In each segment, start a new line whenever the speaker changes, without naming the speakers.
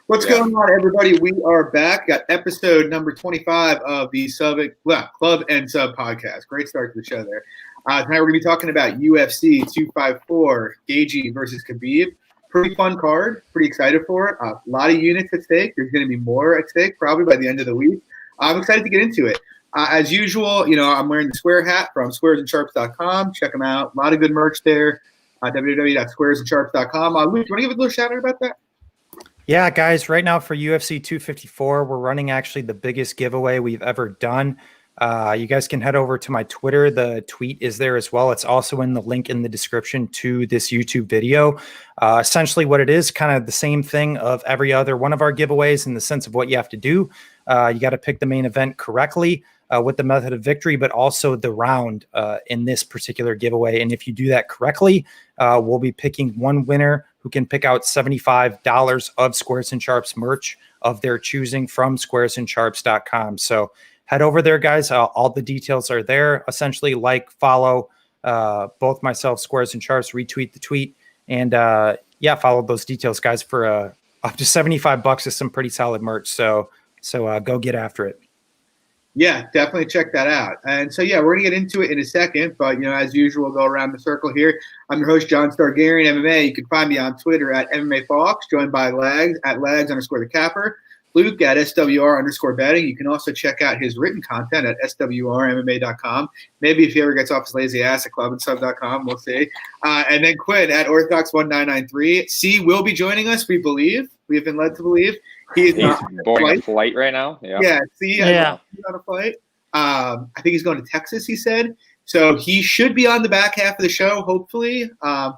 What's going on, everybody? We are back. Got episode number 25 of the Club and Sub podcast. Great start to the show there. Tonight we're going to be talking about UFC 254, Gaethje versus Khabib. Pretty fun card. Pretty excited for it. A lot of units at stake. There's going to be more at stake probably by the end of the week. I'm excited to get into it. As usual, I'm wearing the Square hat from squaresandsharps.com. Check them out. A lot of good merch there. www.squaresandsharps.com. Luke, do you want to give a little shout out about that?
Yeah, guys, right now for UFC 254, we're running actually the biggest giveaway we've ever done. You guys can head over to my Twitter. The tweet is there as well. It's also in the link in the description to this YouTube video. Essentially what it is, kind of the same thing of every other one of our giveaways in the sense of what you have to do. You got to pick the main event correctly with the method of victory, but also the round in this particular giveaway. And if you do that correctly, we'll be picking one winner who can pick out $75 of Squares and Sharps merch of their choosing from squaresandsharps.com. So head over there, guys. All the details are there. Essentially, follow both myself, Squares and Sharps, retweet the tweet, and follow those details, guys. For up to $75 is some pretty solid merch. So go get after it.
Yeah, definitely check that out. And so, we're going to get into it in a second. But, as usual, go around the circle here. I'm your host, John Stargarian, MMA. You can find me on Twitter at MMA Fox, joined by Lags, at Lags_the Capper. Luke at SWR_betting. You can also check out his written content at SWRMMA.com. Maybe if he ever gets off his lazy ass at clubandsub.com, we'll see. And then Quinn at Orthodox1993. C will be joining us, we believe. We have been led to believe. He's
boarding a flight right now.
Yeah. He's on a flight. I think he's going to Texas, he said. So he should be on the back half of the show, hopefully.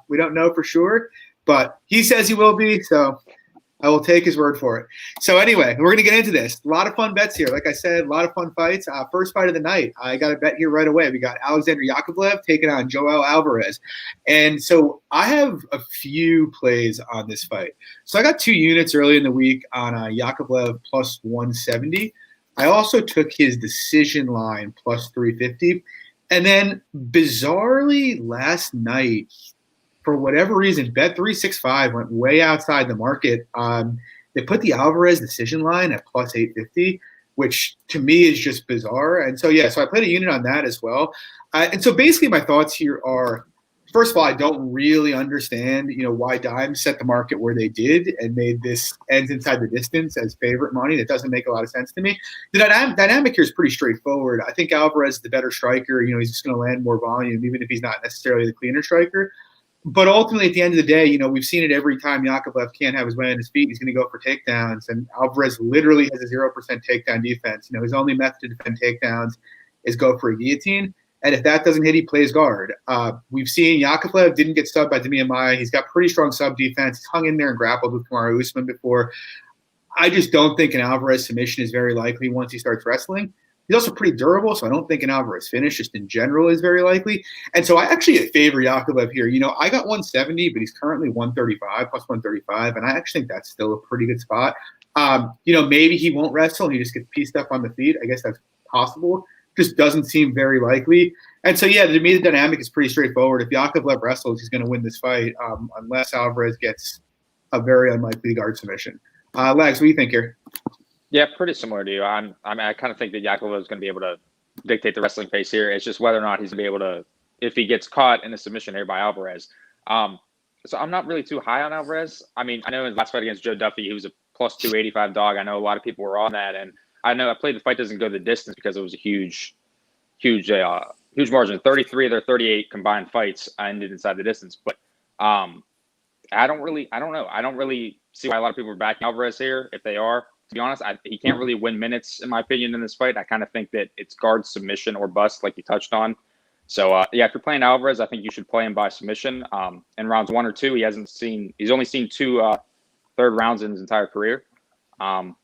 We don't know for sure, but he says he will be, so I will take his word for it. So anyway, we're going to get into this. A lot of fun bets here. Like I said, a lot of fun fights. First fight of the night, I got a bet here right away. We got Alexander Yakovlev taking on Joel Alvarez. And so I have a few plays on this fight. So I got 2 units early in the week on Yakovlev plus 170. I also took his decision line plus 350. And then bizarrely last night, for whatever reason, Bet365 went way outside the market. They put the Alvarez decision line at plus 850, which to me is just bizarre. And so, so I played a unit on that as well. And so basically my thoughts here are, first of all, I don't really understand, why Dimes set the market where they did and made this ends inside the distance as favorite money. That doesn't make a lot of sense to me. The dynamic here is pretty straightforward. I think Alvarez is the better striker. He's just going to land more volume, even if he's not necessarily the cleaner striker. But ultimately, at the end of the day, we've seen it every time Yakovlev can't have his way on his feet. He's going to go for takedowns, and Alvarez literally has a 0% takedown defense. His only method to defend takedowns is go for a guillotine, and if that doesn't hit, he plays guard. We've seen Yakovlev didn't get subbed by Demian Maia. He's got pretty strong sub defense. He's hung in there and grappled with Kamaru Usman before. I just don't think an Alvarez submission is very likely once he starts wrestling. He's also pretty durable, so I don't think an Alvarez finish just in general is very likely. And so I actually favor Yakovlev here. I got 170, but he's currently 135, plus 135, and I actually think that's still a pretty good spot. Maybe he won't wrestle and he just gets pieced up on the feet. I guess that's possible. Just doesn't seem very likely. And so, to me, the dynamic is pretty straightforward. If Yakovlev wrestles, he's going to win this fight unless Alvarez gets a very unlikely guard submission. Lags, what do you think here?
Yeah, pretty similar to you. I kind of think that Yakovlev is going to be able to dictate the wrestling pace here. It's just whether or not he's going to be able to, if he gets caught in a submission here by Alvarez. So I'm not really too high on Alvarez. I mean, I know in his last fight against Joe Duffy, he was a plus 285 dog. I know a lot of people were on that, and I know I played the fight doesn't go the distance because it was a huge margin. 33 of their 38 combined fights ended inside the distance. But I don't know. I don't really see why a lot of people are backing Alvarez here. If they are, to be honest, he can't really win minutes, in my opinion, in this fight. I kind of think that it's guard submission or bust, like you touched on. So, if you're playing Alvarez, I think you should play him by submission. In rounds 1 or 2, he's only seen 2 third rounds in his entire career. And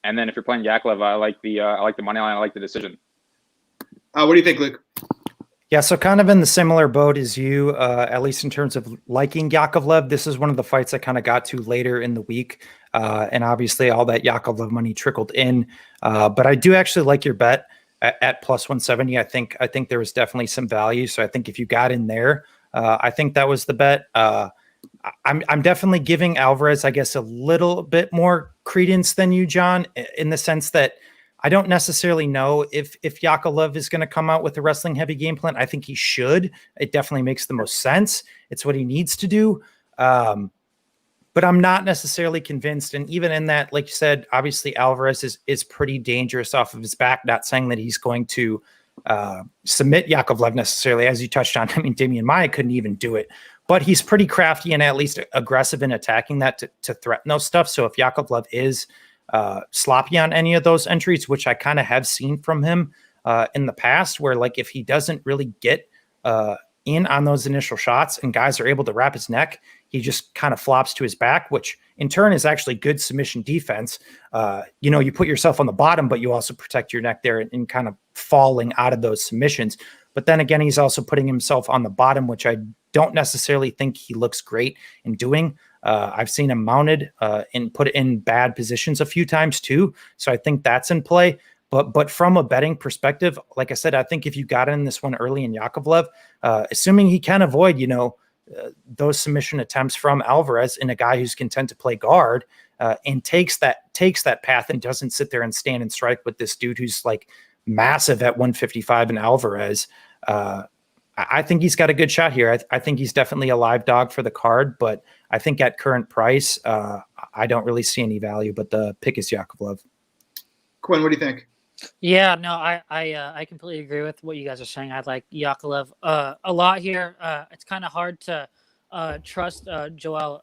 then if you're playing Yakovlev, I like the money line. I like the decision.
What do you think, Luke?
Yeah, so kind of in the similar boat as you, at least in terms of liking Yakovlev. This is one of the fights I kind of got to later in the week. And obviously all that Yakovlev money trickled in. But I do actually like your bet at plus 170. I think there was definitely some value. So I think if you got in there, I think that was the bet. I'm definitely giving Alvarez, I guess, a little bit more credence than you, John, in the sense that I don't necessarily know if Yakovlev is going to come out with a wrestling heavy game plan. I think he should. It definitely makes the most sense. It's what he needs to do. But I'm not necessarily convinced. And even in that, like you said, obviously Alvarez is pretty dangerous off of his back. Not saying that he's going to submit Yakovlev necessarily, as you touched on. I mean, Damian Maia couldn't even do it, but he's pretty crafty and at least aggressive in attacking that to threaten those stuff. So if Yakovlev is sloppy on any of those entries, which I kind of have seen from him in the past, where like if he doesn't really get in on those initial shots and guys are able to wrap his neck, he just kind of flops to his back, which in turn is actually good submission defense. You put yourself on the bottom, but you also protect your neck there and kind of falling out of those submissions. But then again, he's also putting himself on the bottom, which I don't necessarily think he looks great in doing. I've seen him mounted and put in bad positions a few times too. So I think that's in play. But from a betting perspective, like I said, I think if you got in this one early in Yakovlev, assuming he can avoid, those submission attempts from Alvarez in a guy who's content to play guard and takes that path and doesn't sit there and stand and strike with this dude who's like massive at 155 and Alvarez, I think he's got a good shot here. I think he's definitely a live dog for the card, but I think at current price, I don't really see any value, but the pick is Yakovlev.
Quinn, what do you think?
Yeah, no, I completely agree with what you guys are saying. I like Yakovlev a lot here. It's kind of hard to trust Joel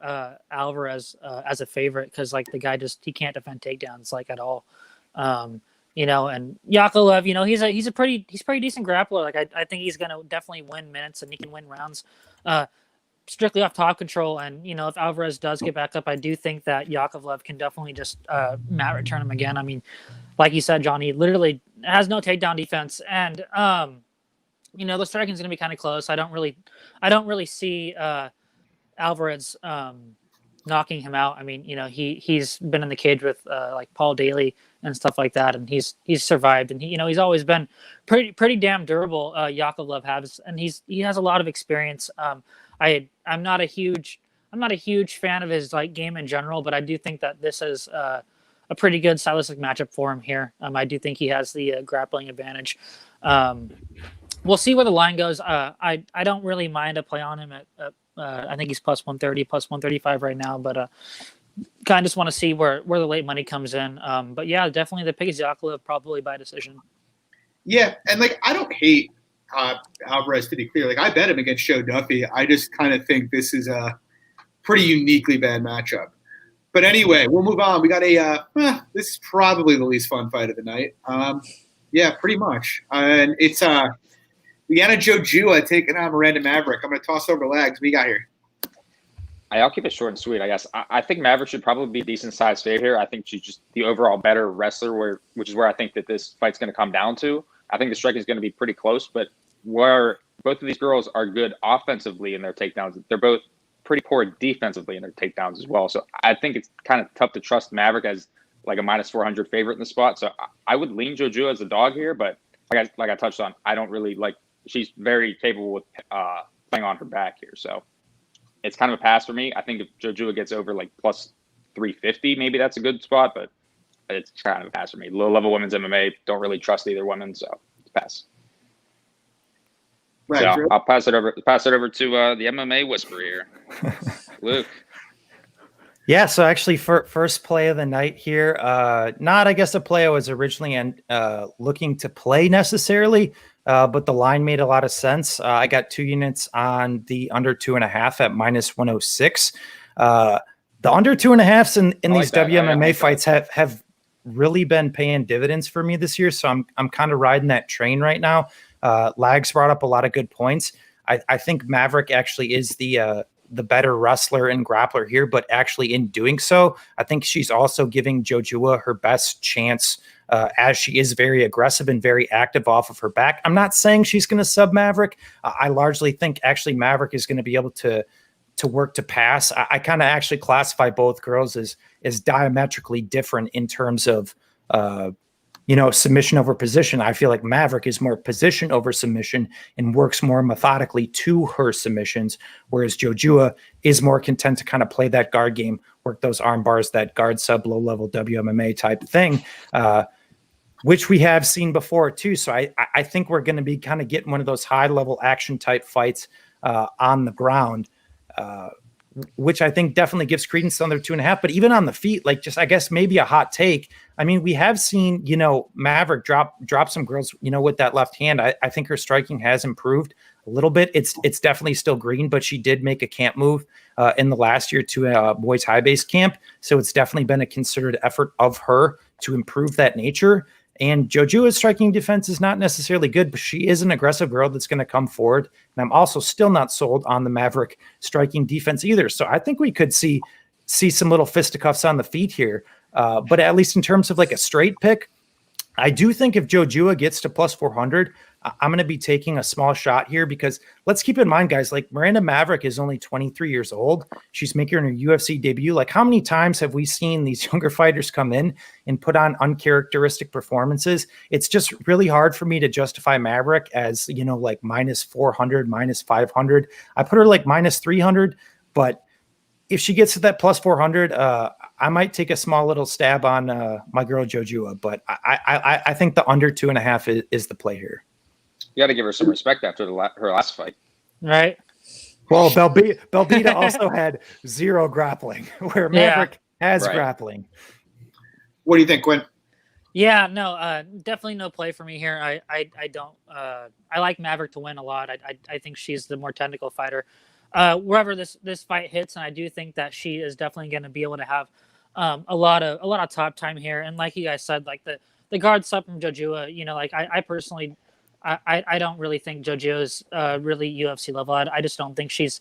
Alvarez as a favorite because like the guy he can't defend takedowns like at all. And Yakovlev, he's pretty decent grappler. Like I think he's gonna definitely win minutes and he can win rounds. Strictly off top control, and if Alvarez does get back up, I do think that Yakovlev can definitely just mat return him again. I mean, like you said, John, he literally has no takedown defense, and the striking is going to be kind of close. I don't really see Alvarez knocking him out. I mean, he's been in the cage with like Paul Daly and stuff like that, and he's survived, and he's always been pretty damn durable. Yakovlev has, and he has a lot of experience. I'm not a huge fan of his like game in general, but I do think that this is a pretty good stylistic matchup for him here. I do think he has the grappling advantage. We'll see where the line goes. I don't really mind a play on him at I think he's plus 130, plus 135 right now, but kind of just want to see where the late money comes in. But yeah, definitely the pick is Yakovlev, probably by decision.
Yeah, and like I don't hate Alvarez, to be clear. Like I bet him against Joe Duffy. I just kind of think this is a pretty uniquely bad matchup. But anyway, we'll move on. We got this is probably the least fun fight of the night. Yeah, pretty much. And it's Liana Jojua taking on Miranda Maverick. I'm going to toss over legs. What do you got here?
I'll keep it short and sweet, I guess. I think Maverick should probably be a decent-sized favorite here. I think she's just the overall better wrestler, which is where I think that this fight's going to come down to. I think the striking is going to be pretty close, but where both of these girls are good offensively in their takedowns, they're both pretty poor defensively in their takedowns as well. So I think it's kind of tough to trust Maverick as like a minus 400 favorite in the spot. So I would lean Jojua as a dog here, but like I touched on, I don't really like. She's very capable with playing on her back here, so it's kind of a pass for me. I think if Jojua gets over like plus 350, maybe that's a good spot, but it's kind of a pass for me. Low-level women's MMA, don't really trust either woman, so it's a pass.
Right,
so
Drew?
I'll pass it over to the MMA whisperer here, Luke.
Yeah, so actually first play of the night here, not I guess a play I was originally looking to play necessarily, but the line made a lot of sense. I got 2 units on the under 2.5 at minus 106. The under 2.5s in these WMMA fights have really been paying dividends for me this year. So I'm kind of riding that train right now. Lags brought up a lot of good points. I think Maverick actually is the better wrestler and grappler here, but actually in doing so, I think she's also giving Jojua her best chance as she is very aggressive and very active off of her back. I'm not saying she's going to sub Maverick. I largely think actually Maverick is going to be able to work to pass. I kind of actually classify both girls as diametrically different in terms of submission over position. I feel like Maverick is more position over submission and works more methodically to her submissions, whereas Jojua is more content to kind of play that guard game, work those arm bars, that guard sub low level WMMA type thing, which we have seen before too. So I think we're going to be kind of getting one of those high level action type fights on the ground, which I think definitely gives credence on their 2.5. But even on the feet, like just, I guess maybe a hot take. I mean, we have seen, Maverick drop some girls, with that left hand. I think her striking has improved a little bit. It's definitely still green, but she did make a camp move in the last year to a boys high base camp. So it's definitely been a concerted effort of her to improve that nature. And Jojua's striking defense is not necessarily good, but she is an aggressive girl that's going to come forward. And I'm also still not sold on the Maverick striking defense either. So I think we could see some little fisticuffs on the feet here. But at least in terms of like a straight pick, I do think if Jojua gets to plus 400, I'm going to be taking a small shot here because let's keep in mind, guys, like Miranda Maverick is only 23 years old. She's making her UFC debut. Like how many times have we seen these younger fighters come in and put on uncharacteristic performances? It's just really hard for me to justify Maverick as, like minus 400, minus 500. I put her like minus 300, but if she gets to that plus 400, I might take a small little stab on my girl Jojua, but I think the under 2.5 is the play here.
You got to give her some respect after her last fight.
Right.
Well, Belbita also had 0 grappling, where Maverick has grappling.
What do you think, Quinn?
Yeah, no, definitely no play for me here. I don't. I like Maverick to win a lot. I think she's the more technical fighter. Wherever this fight hits, and I do think that she is definitely going to be able to have a lot of top time here. And like you guys said, like the guard sub from Jojua, like I personally. I don't really think JoJo's really UFC level. I just don't think she's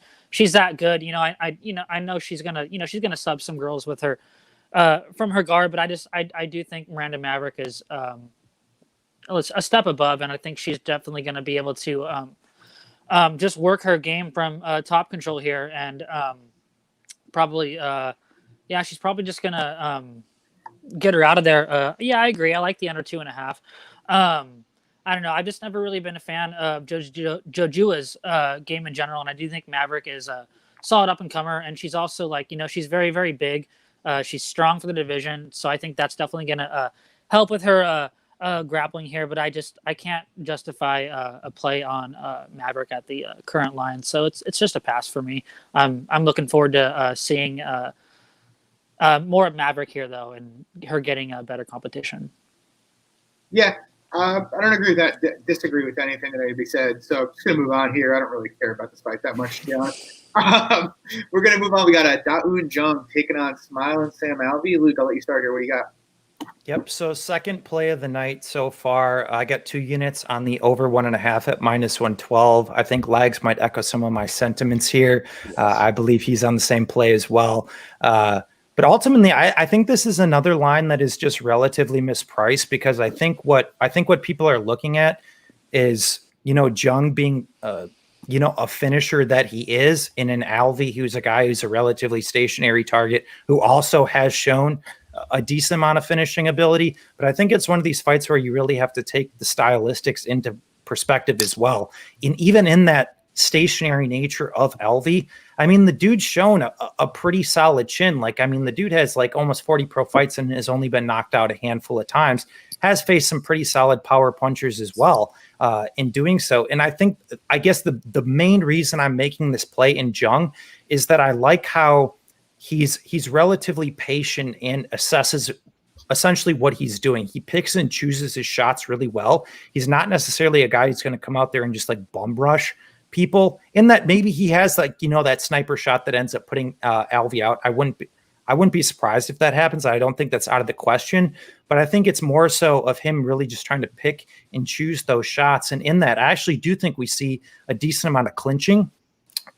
that good. I know she's gonna sub some girls with her from her guard, but I do think Miranda Maverick is a step above, and I think she's definitely gonna be able to just work her game from top control here, and probably she's probably just gonna get her out of there. I agree. I like the under 2.5. I don't know. I've just never really been a fan of Jojua's game in general, and I do think Maverick is a solid up-and-comer, and she's also she's very, very big. She's strong for the division, so I think that's definitely going to help with her grappling here. But I can't justify a play on Maverick at the current line, so it's just a pass for me. I'm looking forward to seeing more of Maverick here, though, and her getting a better competition.
Yeah. I don't agree with that. Disagree with anything that anybody said. So I'm just going to move on here. I don't really care about this fight that much, to be honest. We're going to move on. We got Dawoon Jung taking on Smile and Sam Alvey. Luke, I'll let you start here. What do you got?
Yep. So second play of the night so far. I got 2 units on the over 1.5 at minus 112. I think Lags might echo some of my sentiments here. I believe he's on the same play as well. But ultimately, I think this is another line that is just relatively mispriced because I think what people are looking at is, Jung being, a finisher that he is, in an Alvey who's a guy who's a relatively stationary target who also has shown a decent amount of finishing ability. But I think it's one of these fights where you really have to take the stylistics into perspective as well. And even in that stationary nature of Alvey, I mean, the dude's shown a pretty solid chin. The dude has almost 40 pro fights and has only been knocked out a handful of times, has faced some pretty solid power punchers as well in doing so. And I guess the main reason I'm making this play in Jung is that I like how he's relatively patient and assesses essentially what he's doing. He picks and chooses his shots really well. He's not necessarily a guy who's going to come out there and just bum rush people, in that maybe he has that sniper shot that ends up putting Alvey out. I wouldn't be surprised if that happens. I don't think that's out of the question, but I think it's more so of him really just trying to pick and choose those shots. And in that, I actually do think we see a decent amount of clinching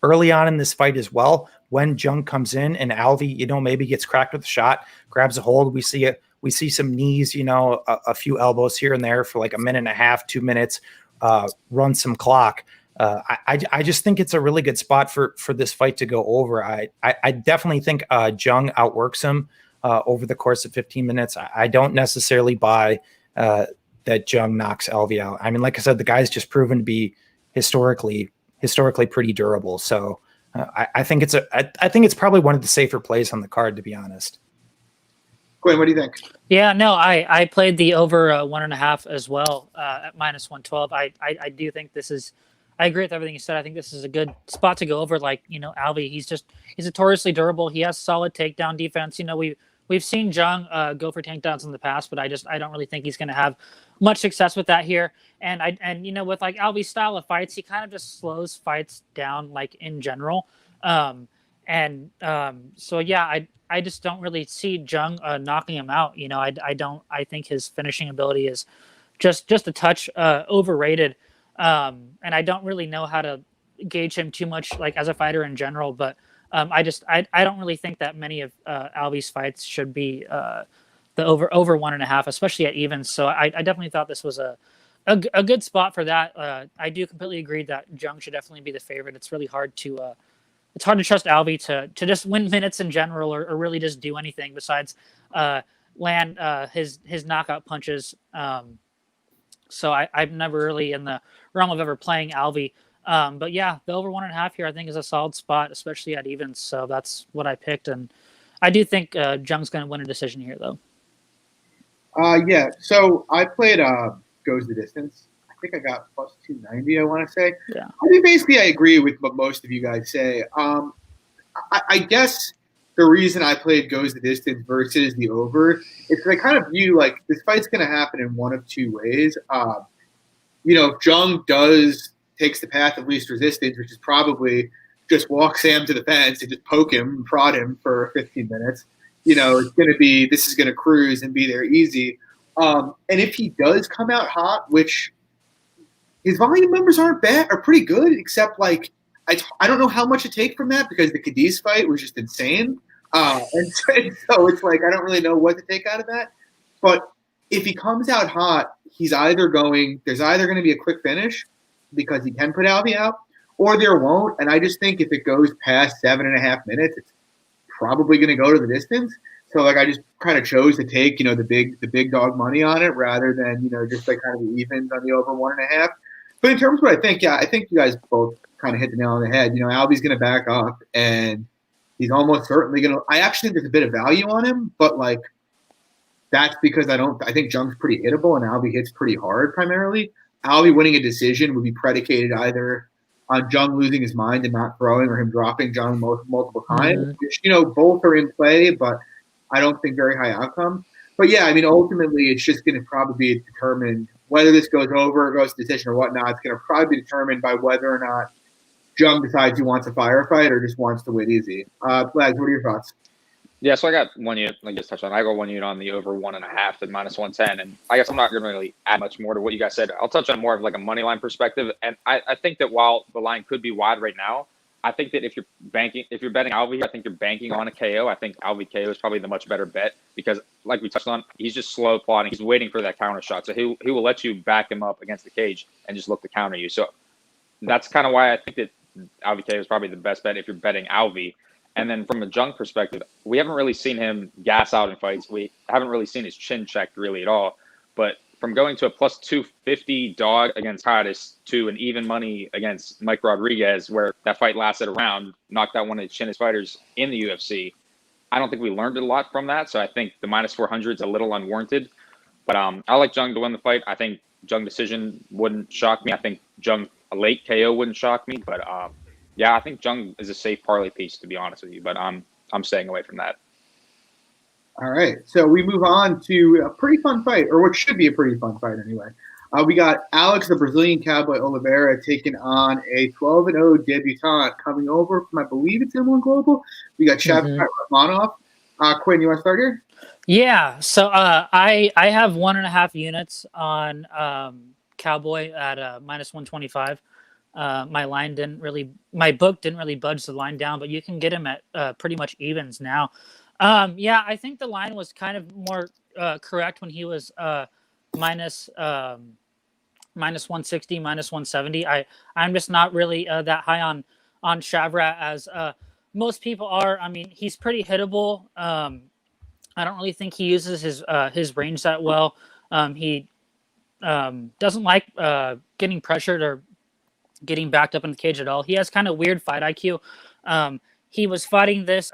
early on in this fight as well. When Jung comes in and Alvey, maybe gets cracked with a shot, grabs a hold, we see some knees, a few elbows here and there for a minute and a half, 2 minutes, run some clock. I just think it's a really good spot for this fight to go over. I definitely think Jung outworks him over the course of 15 minutes. I don't necessarily buy that Jung knocks Alvey out. I mean, like I said, the guy's just proven to be historically pretty durable. So I think it's probably one of the safer plays on the card, to be honest.
Quinn, what do you think?
Yeah, no, I played the over 1.5 as well at -112. I do think this is. I agree with everything you said. I think this is a good spot to go over. Like, Alvey, he's notoriously durable. He has solid takedown defense. We've seen Jung go for takedowns in the past, but I don't really think he's going to have much success with that here. And with like Alvey's style of fights, he kind of just slows fights down, like, in general. So yeah, I just don't really see Jung knocking him out. I think his finishing ability is just a touch overrated. And I don't really know how to gauge him too much, like, as a fighter in general, but I don't really think that many of Alvey's fights should be the over 1.5, especially at evens. So I definitely thought this was a good spot for that. I do completely agree that Jung should definitely be the favorite. It's really hard to trust Alvey to just win minutes in general, or really just do anything besides land his knockout punches. So I'm never really in the realm of ever playing Alvey. But yeah, the over 1.5 here, I think, is a solid spot, especially at evens. So that's what I picked. And I do think Jung's going to win a decision here, though.
Yeah. So I played Goes the Distance. I think I got plus 290, I want to say.
Yeah.
I mean, basically, I agree with what most of you guys say. I guess the reason I played Goes the Distance versus the over is because I kind of view, like, this fight's going to happen in one of two ways. If Jung takes the path of least resistance, which is probably just walk Sam to the fence and just poke him and prod him for 15 minutes. This is going to cruise and be there easy. And if he does come out hot, which his volume numbers are pretty good, except, like, I don't know how much to take from that because the Cadiz fight was just insane. And so it's like I don't really know what to take out of that. But if he comes out hot, there's either going to be a quick finish because he can put Alvey out, or there won't. And I just think if it goes past 7.5 minutes, it's probably going to go to the distance. So, like, I just kind of chose to take, the big dog money on it rather than, just like kind of the evens on the over 1.5. But in terms of what I think, yeah, I think you guys both kind of hit the nail on the head. Alvey's going to back up, and he's almost certainly going to – I actually think there's a bit of value on him, but, like, that's because I think Jung's pretty hittable and Alvey hits pretty hard primarily. Alvey winning a decision would be predicated either on Jung losing his mind and not throwing or him dropping Jung multiple times, which, both are in play, but I don't think very high outcomes. But, yeah, I mean, ultimately it's just going to probably be determined whether this goes over or goes to decision or whatnot. It's going to probably be determined by whether or not Jung decides he wants a firefight or just wants to win easy. Flags, what are your thoughts?
Yeah, so I got one unit, like just touched on. I got 1 unit on the over 1.5 at -110, and I guess I'm not going to really add much more to what you guys said. I'll touch on more of like a money line perspective, and I think that while the line could be wide right now, I think that if you're betting Alvey, I think you're banking on a KO. I think Alvey KO is probably the much better bet because, like we touched on, he's just slow plotting. He's waiting for that counter shot, so he will let you back him up against the cage and just look to counter you. So that's kind of why I think that Alvey KO is probably the best bet if you're betting Alvey. And then from a Jung perspective, we haven't really seen him gas out in fights. We haven't really seen his chin checked really at all. But from going to a plus 250 dog against Titus to an even money against Mike Rodriguez, where that fight lasted a round, knocked out one of the chinnest fighters in the UFC, I don't think we learned a lot from that. So I think the -400 is a little unwarranted. But I like Jung to win the fight. I think Jung decision wouldn't shock me. I think Jung a late KO wouldn't shock me. But yeah, I think Jung is a safe parlay piece, to be honest with you, but I'm staying away from that.
All right, so we move on to a pretty fun fight, or what should be a pretty fun fight anyway. We got Alex, the Brazilian Cowboy Oliveira, taking on a 12-0 debutant coming over from, I believe it's M1 Global. We got Rakhmonov. Quinn, you want to start here?
Yeah, so I have 1.5 units on Cowboy at -125. My book didn't really budge the line down, but you can get him at pretty much evens now. Yeah, I think the line was kind of more correct when he was minus 160, -170. I'm just not really that high on Shavrat as most people are. I mean, he's pretty hittable. I don't really think he uses his range that well. He doesn't like getting pressured or getting backed up in the cage at all. He has kind of weird fight IQ. He was fighting this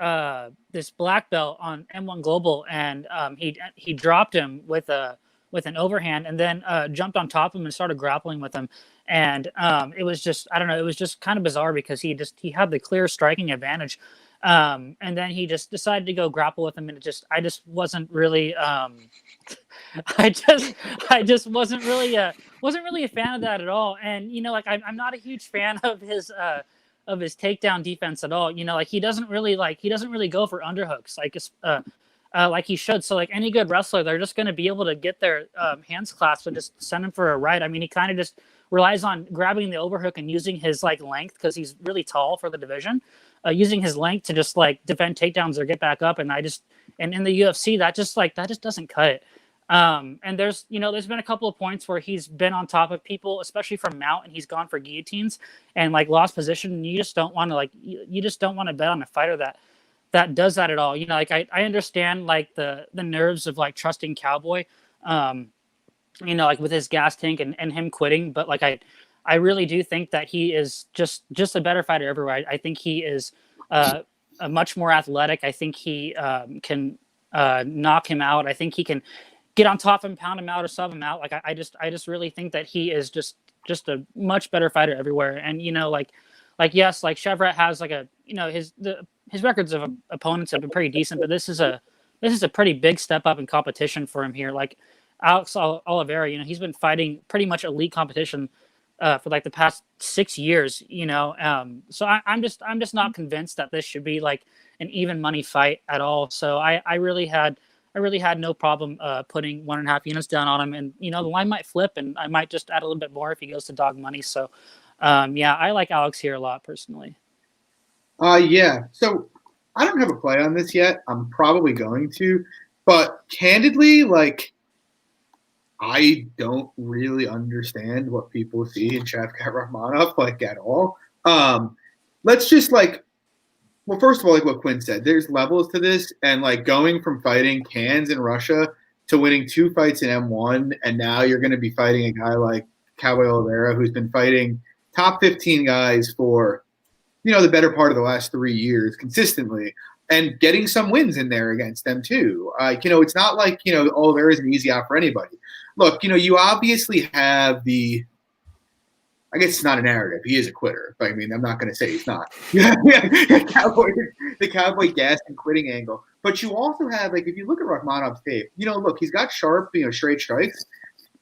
black belt on M1 Global, and he dropped him with an overhand, and then jumped on top of him and started grappling with him. And it was just, I don't know, it was just kind of bizarre because he had the clear striking advantage. And then he just decided to go grapple with him, and I just wasn't really I just wasn't really a fan of that at all. And like I'm not a huge fan of his takedown defense at all. Like he doesn't really go for underhooks like he should. So like any good wrestler, they're just going to be able to get their hands clasped and just send him for a right. I mean, he kind of just relies on grabbing the overhook and using his like length, because he's really tall for the division, using his length to just like defend takedowns or get back up. And in the UFC, that just doesn't cut it. And there's been a couple of points where he's been on top of people, especially from mount, and he's gone for guillotines and like lost position. And you just don't want to bet on a fighter that does that at all. Like I understand like the nerves of like trusting Cowboy, like with his gas tank and him quitting. But like, I really do think that he is just a better fighter everywhere. I think he is a much more athletic. I think he can knock him out. I think he can get on top of him, pound him out, or sub him out. Like I just really think that he is just a much better fighter everywhere. And yes, like Chevrolet has like his records of opponents have been pretty decent, but this is a pretty big step up in competition for him here. Like Alex Oliveira, he's been fighting pretty much elite competition for like the past 6 years. So I'm just not convinced that this should be like an even money fight at all. So I really had no problem putting 1.5 units down on him, and the line might flip, and I might just add a little bit more if he goes to dog money. So I like Alex here a lot personally.
Yeah. So I don't have a play on this yet. I'm probably going to, but candidly, like I don't really understand what people see in Shavkat Rakhmonov like at all. Let's just like. Well, first of all, like what Quinn said, there's levels to this, and like going from fighting cans in Russia to winning 2 fights in M1, and now you're going to be fighting a guy like Cowboy Oliveira, who's been fighting top 15 guys for, the better part of the last 3 years consistently, and getting some wins in there against them too. It's not like, Oliveira is an easy out for anybody. Look, you obviously have I guess it's not a narrative. He is a quitter. But I mean, I'm not going to say he's not. The Cowboy gas and quitting angle. But you also have, like, if you look at Rakhmonov's tape, look, he's got sharp, straight strikes.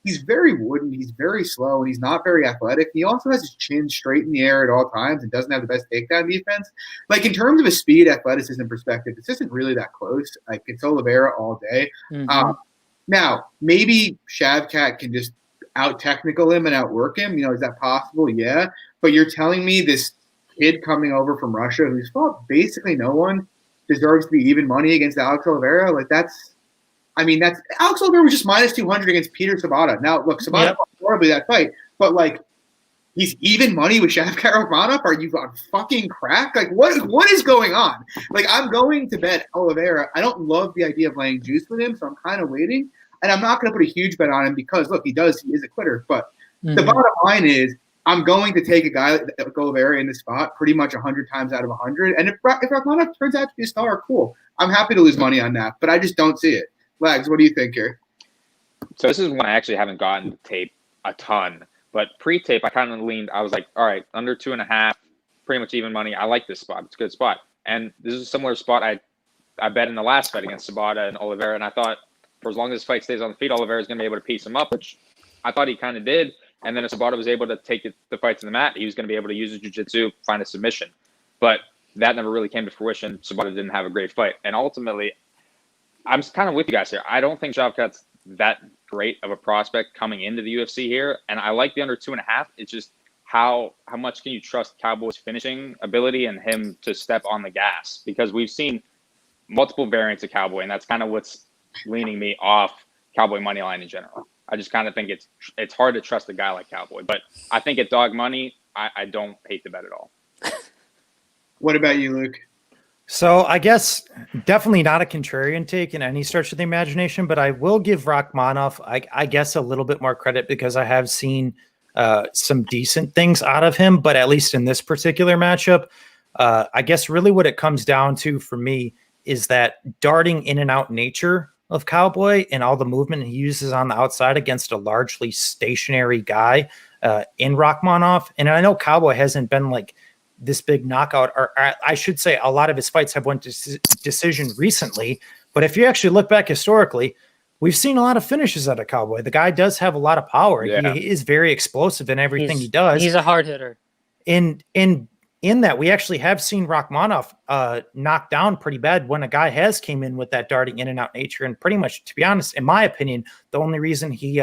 He's very wooden. He's very slow, and he's not very athletic. He also has his chin straight in the air at all times and doesn't have the best takedown defense. Like, in terms of a speed, athleticism perspective, this isn't really that close. Like, it's Oliveira all day.
Mm-hmm.
Now, maybe Shavkat can just out-technical him and outwork him. Is that possible? Yeah. But you're telling me this kid coming over from Russia who's fought basically no one deserves to be even money against Alex Oliveira? Like, that's Alex Oliveira was just minus 200 against Peter Sabata. Now, look, Sabata fought horribly that fight, but, like, he's even money with Shavkat Rakhmonov? Are you on fucking crack? Like, what is going on? Like, I'm going to bet Oliveira. I don't love the idea of laying juice with him, so I'm kind of waiting. And I'm not going to put a huge bet on him because, look, he is a quitter. But the bottom line is I'm going to take a guy like Oliveira in the spot pretty much 100 times out of 100. And if Rakhmonov turns out to be a star, cool. I'm happy to lose money on that. But I just don't see it. Lags, what do you think here?
So this is when I actually haven't gotten the tape a ton. But pre-tape, I kind of leaned. I was like, all right, under 2.5, pretty much even money. I like this spot. It's a good spot. And this is a similar spot I bet in the last fight against Sabata and Oliveira. And I thought, for as long as this fight stays on the feet, Oliveira is going to be able to piece him up, which I thought he kind of did. And then if Sabata was able to take the fight to the mat, he was going to be able to use his jiu-jitsu, find a submission. But that never really came to fruition. Sabata didn't have a great fight. And ultimately, I'm kind of with you guys here. I don't think Shavkat's that great of a prospect coming into the UFC here. And I like the under 2.5. It's just how much can you trust Cowboy's finishing ability and him to step on the gas? Because we've seen multiple variants of Cowboy, and that's kind of what's leaning me off Cowboy money line in general. I just kind of think it's hard to trust a guy like Cowboy, but I think at dog money, I don't hate the bet at all.
What about you, Luke?
So I guess definitely not a contrarian take in any stretch of the imagination, but I will give Rakhmonov, I guess, a little bit more credit because I have seen some decent things out of him, but at least in this particular matchup, I guess really what it comes down to for me is that darting in and out nature of Cowboy and all the movement he uses on the outside against a largely stationary guy in Rakhmonov. And I know Cowboy hasn't been like this big knockout, or I should say a lot of his fights have went to decision recently. But if you actually look back historically, we've seen a lot of finishes out of Cowboy. The guy does have a lot of power. Yeah. He is very explosive in everything he does.
He's a hard hitter.
In that, we actually have seen Rakhmonov knocked down pretty bad when a guy has came in with that darting in and out nature. And pretty much, to be honest, in my opinion, the only reason he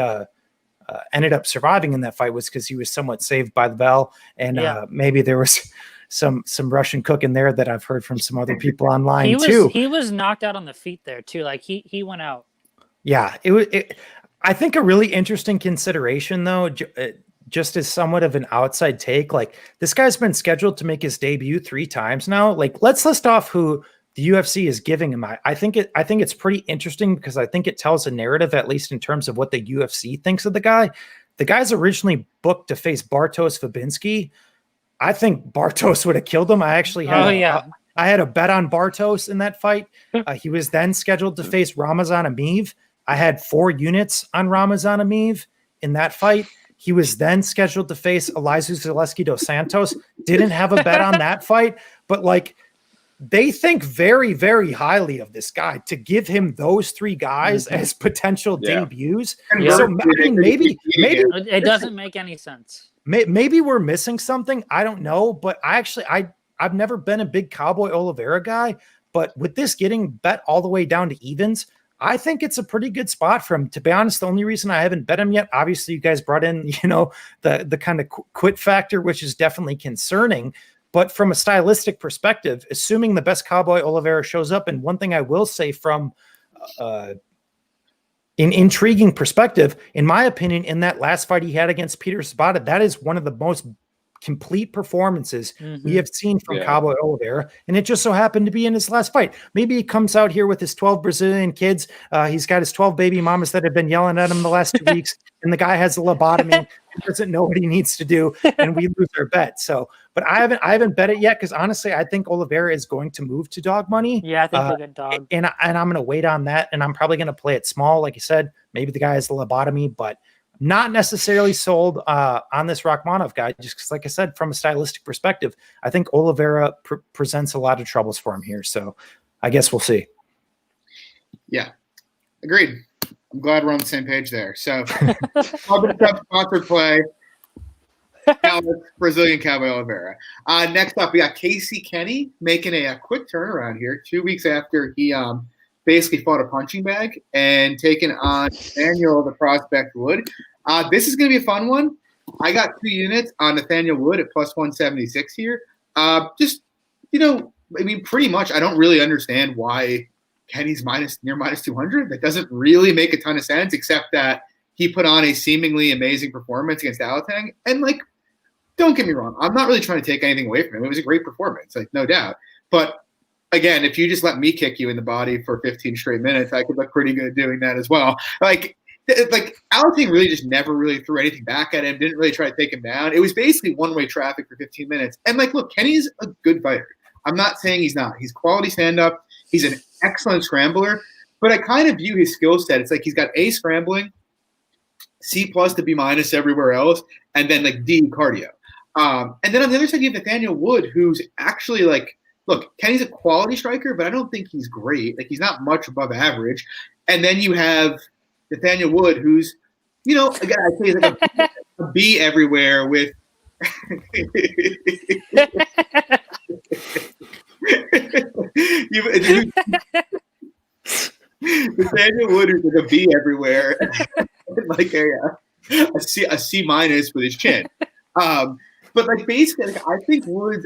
ended up surviving in that fight was because he was somewhat saved by the bell. And maybe there was some Russian cook in there that I've heard from some other people online too.
He was knocked out on the feet there too. Like he went out.
Yeah, I think a really interesting consideration though, just as somewhat of an outside take, like this guy's been scheduled to make his debut 3 times now. Like let's list off who the UFC is giving him. I think it's pretty interesting because I think it tells a narrative, at least in terms of what the UFC thinks of the guy. The guy's originally booked to face Bartosz Fabinski. I think Bartosz would have killed him. I actually had I had a bet on Bartosz in that fight. He was then scheduled to face Ramazan Ameev. I had 4 units on Ramazan Ameev in that fight. He was then scheduled to face Elizeu Zaleski dos Santos. Didn't have a bet on that fight, but like they think very, very highly of this guy to give him those 3 guys as potential debuts.
Yeah.
So I mean, maybe
it doesn't make any sense.
Maybe we're missing something. I don't know, but I've never been a big Cowboy Oliveira guy, but with this getting bet all the way down to evens, I think it's a pretty good spot for him. To be honest, the only reason I haven't bet him yet, obviously you guys brought in, the kind of quit factor, which is definitely concerning. But from a stylistic perspective, assuming the best Cowboy Oliveira shows up, and one thing I will say from an intriguing perspective, in my opinion, in that last fight he had against Peter Sabata, that is one of the most complete performances we have seen from Cowboy Oliveira, and it just so happened to be in his last fight. Maybe he comes out here with his 12 Brazilian kids. He's got his 12 baby mamas that have been yelling at him the last 2 weeks, and the guy has a lobotomy, doesn't know what he needs to do, and we lose our bet. So, but I haven't bet it yet because honestly, I think Oliveira is going to move to dog money.
Yeah, I think they're good dog,
and I'm going to wait on that, and I'm probably going to play it small, like you said. Maybe the guy has a lobotomy, but not necessarily sold on this Rakhmonov guy, just because, like I said, from a stylistic perspective, I think Oliveira presents a lot of troubles for him here. So I guess we'll see.
Yeah, agreed. I'm glad we're on the same page there. So sponsored play, Brazilian Cowboy Oliveira. Next up, we got Casey Kenny making a quick turnaround here 2 weeks after he basically fought a punching bag and taken on Nathaniel the Prospect Wood. This is going to be a fun one. I got 2 units on Nathaniel Wood at plus 176 here. Pretty much I don't really understand why Kenny's near minus 200. That doesn't really make a ton of sense, except that he put on a seemingly amazing performance against Alateng. And, don't get me wrong, I'm not really trying to take anything away from him. It was a great performance, no doubt. But again, if you just let me kick you in the body for 15 straight minutes, I could look pretty good doing that as well. Alateng really just never really threw anything back at him, didn't really try to take him down. It was basically one-way traffic for 15 minutes. And, look, Kenny's a good fighter. I'm not saying he's not. He's quality stand-up. He's an excellent scrambler. But I kind of view his skill set. It's he's got A, scrambling, C+ to B- everywhere else, and then, D, cardio. And then on the other side, you have Nathaniel Wood, who's actually, look, Kenny's a quality striker, but I don't think he's great. He's not much above average. And then you have Nathaniel Wood, who's, again, I say he's a B everywhere with Nathaniel Wood is a B everywhere, a C- with his chin. But basically, I think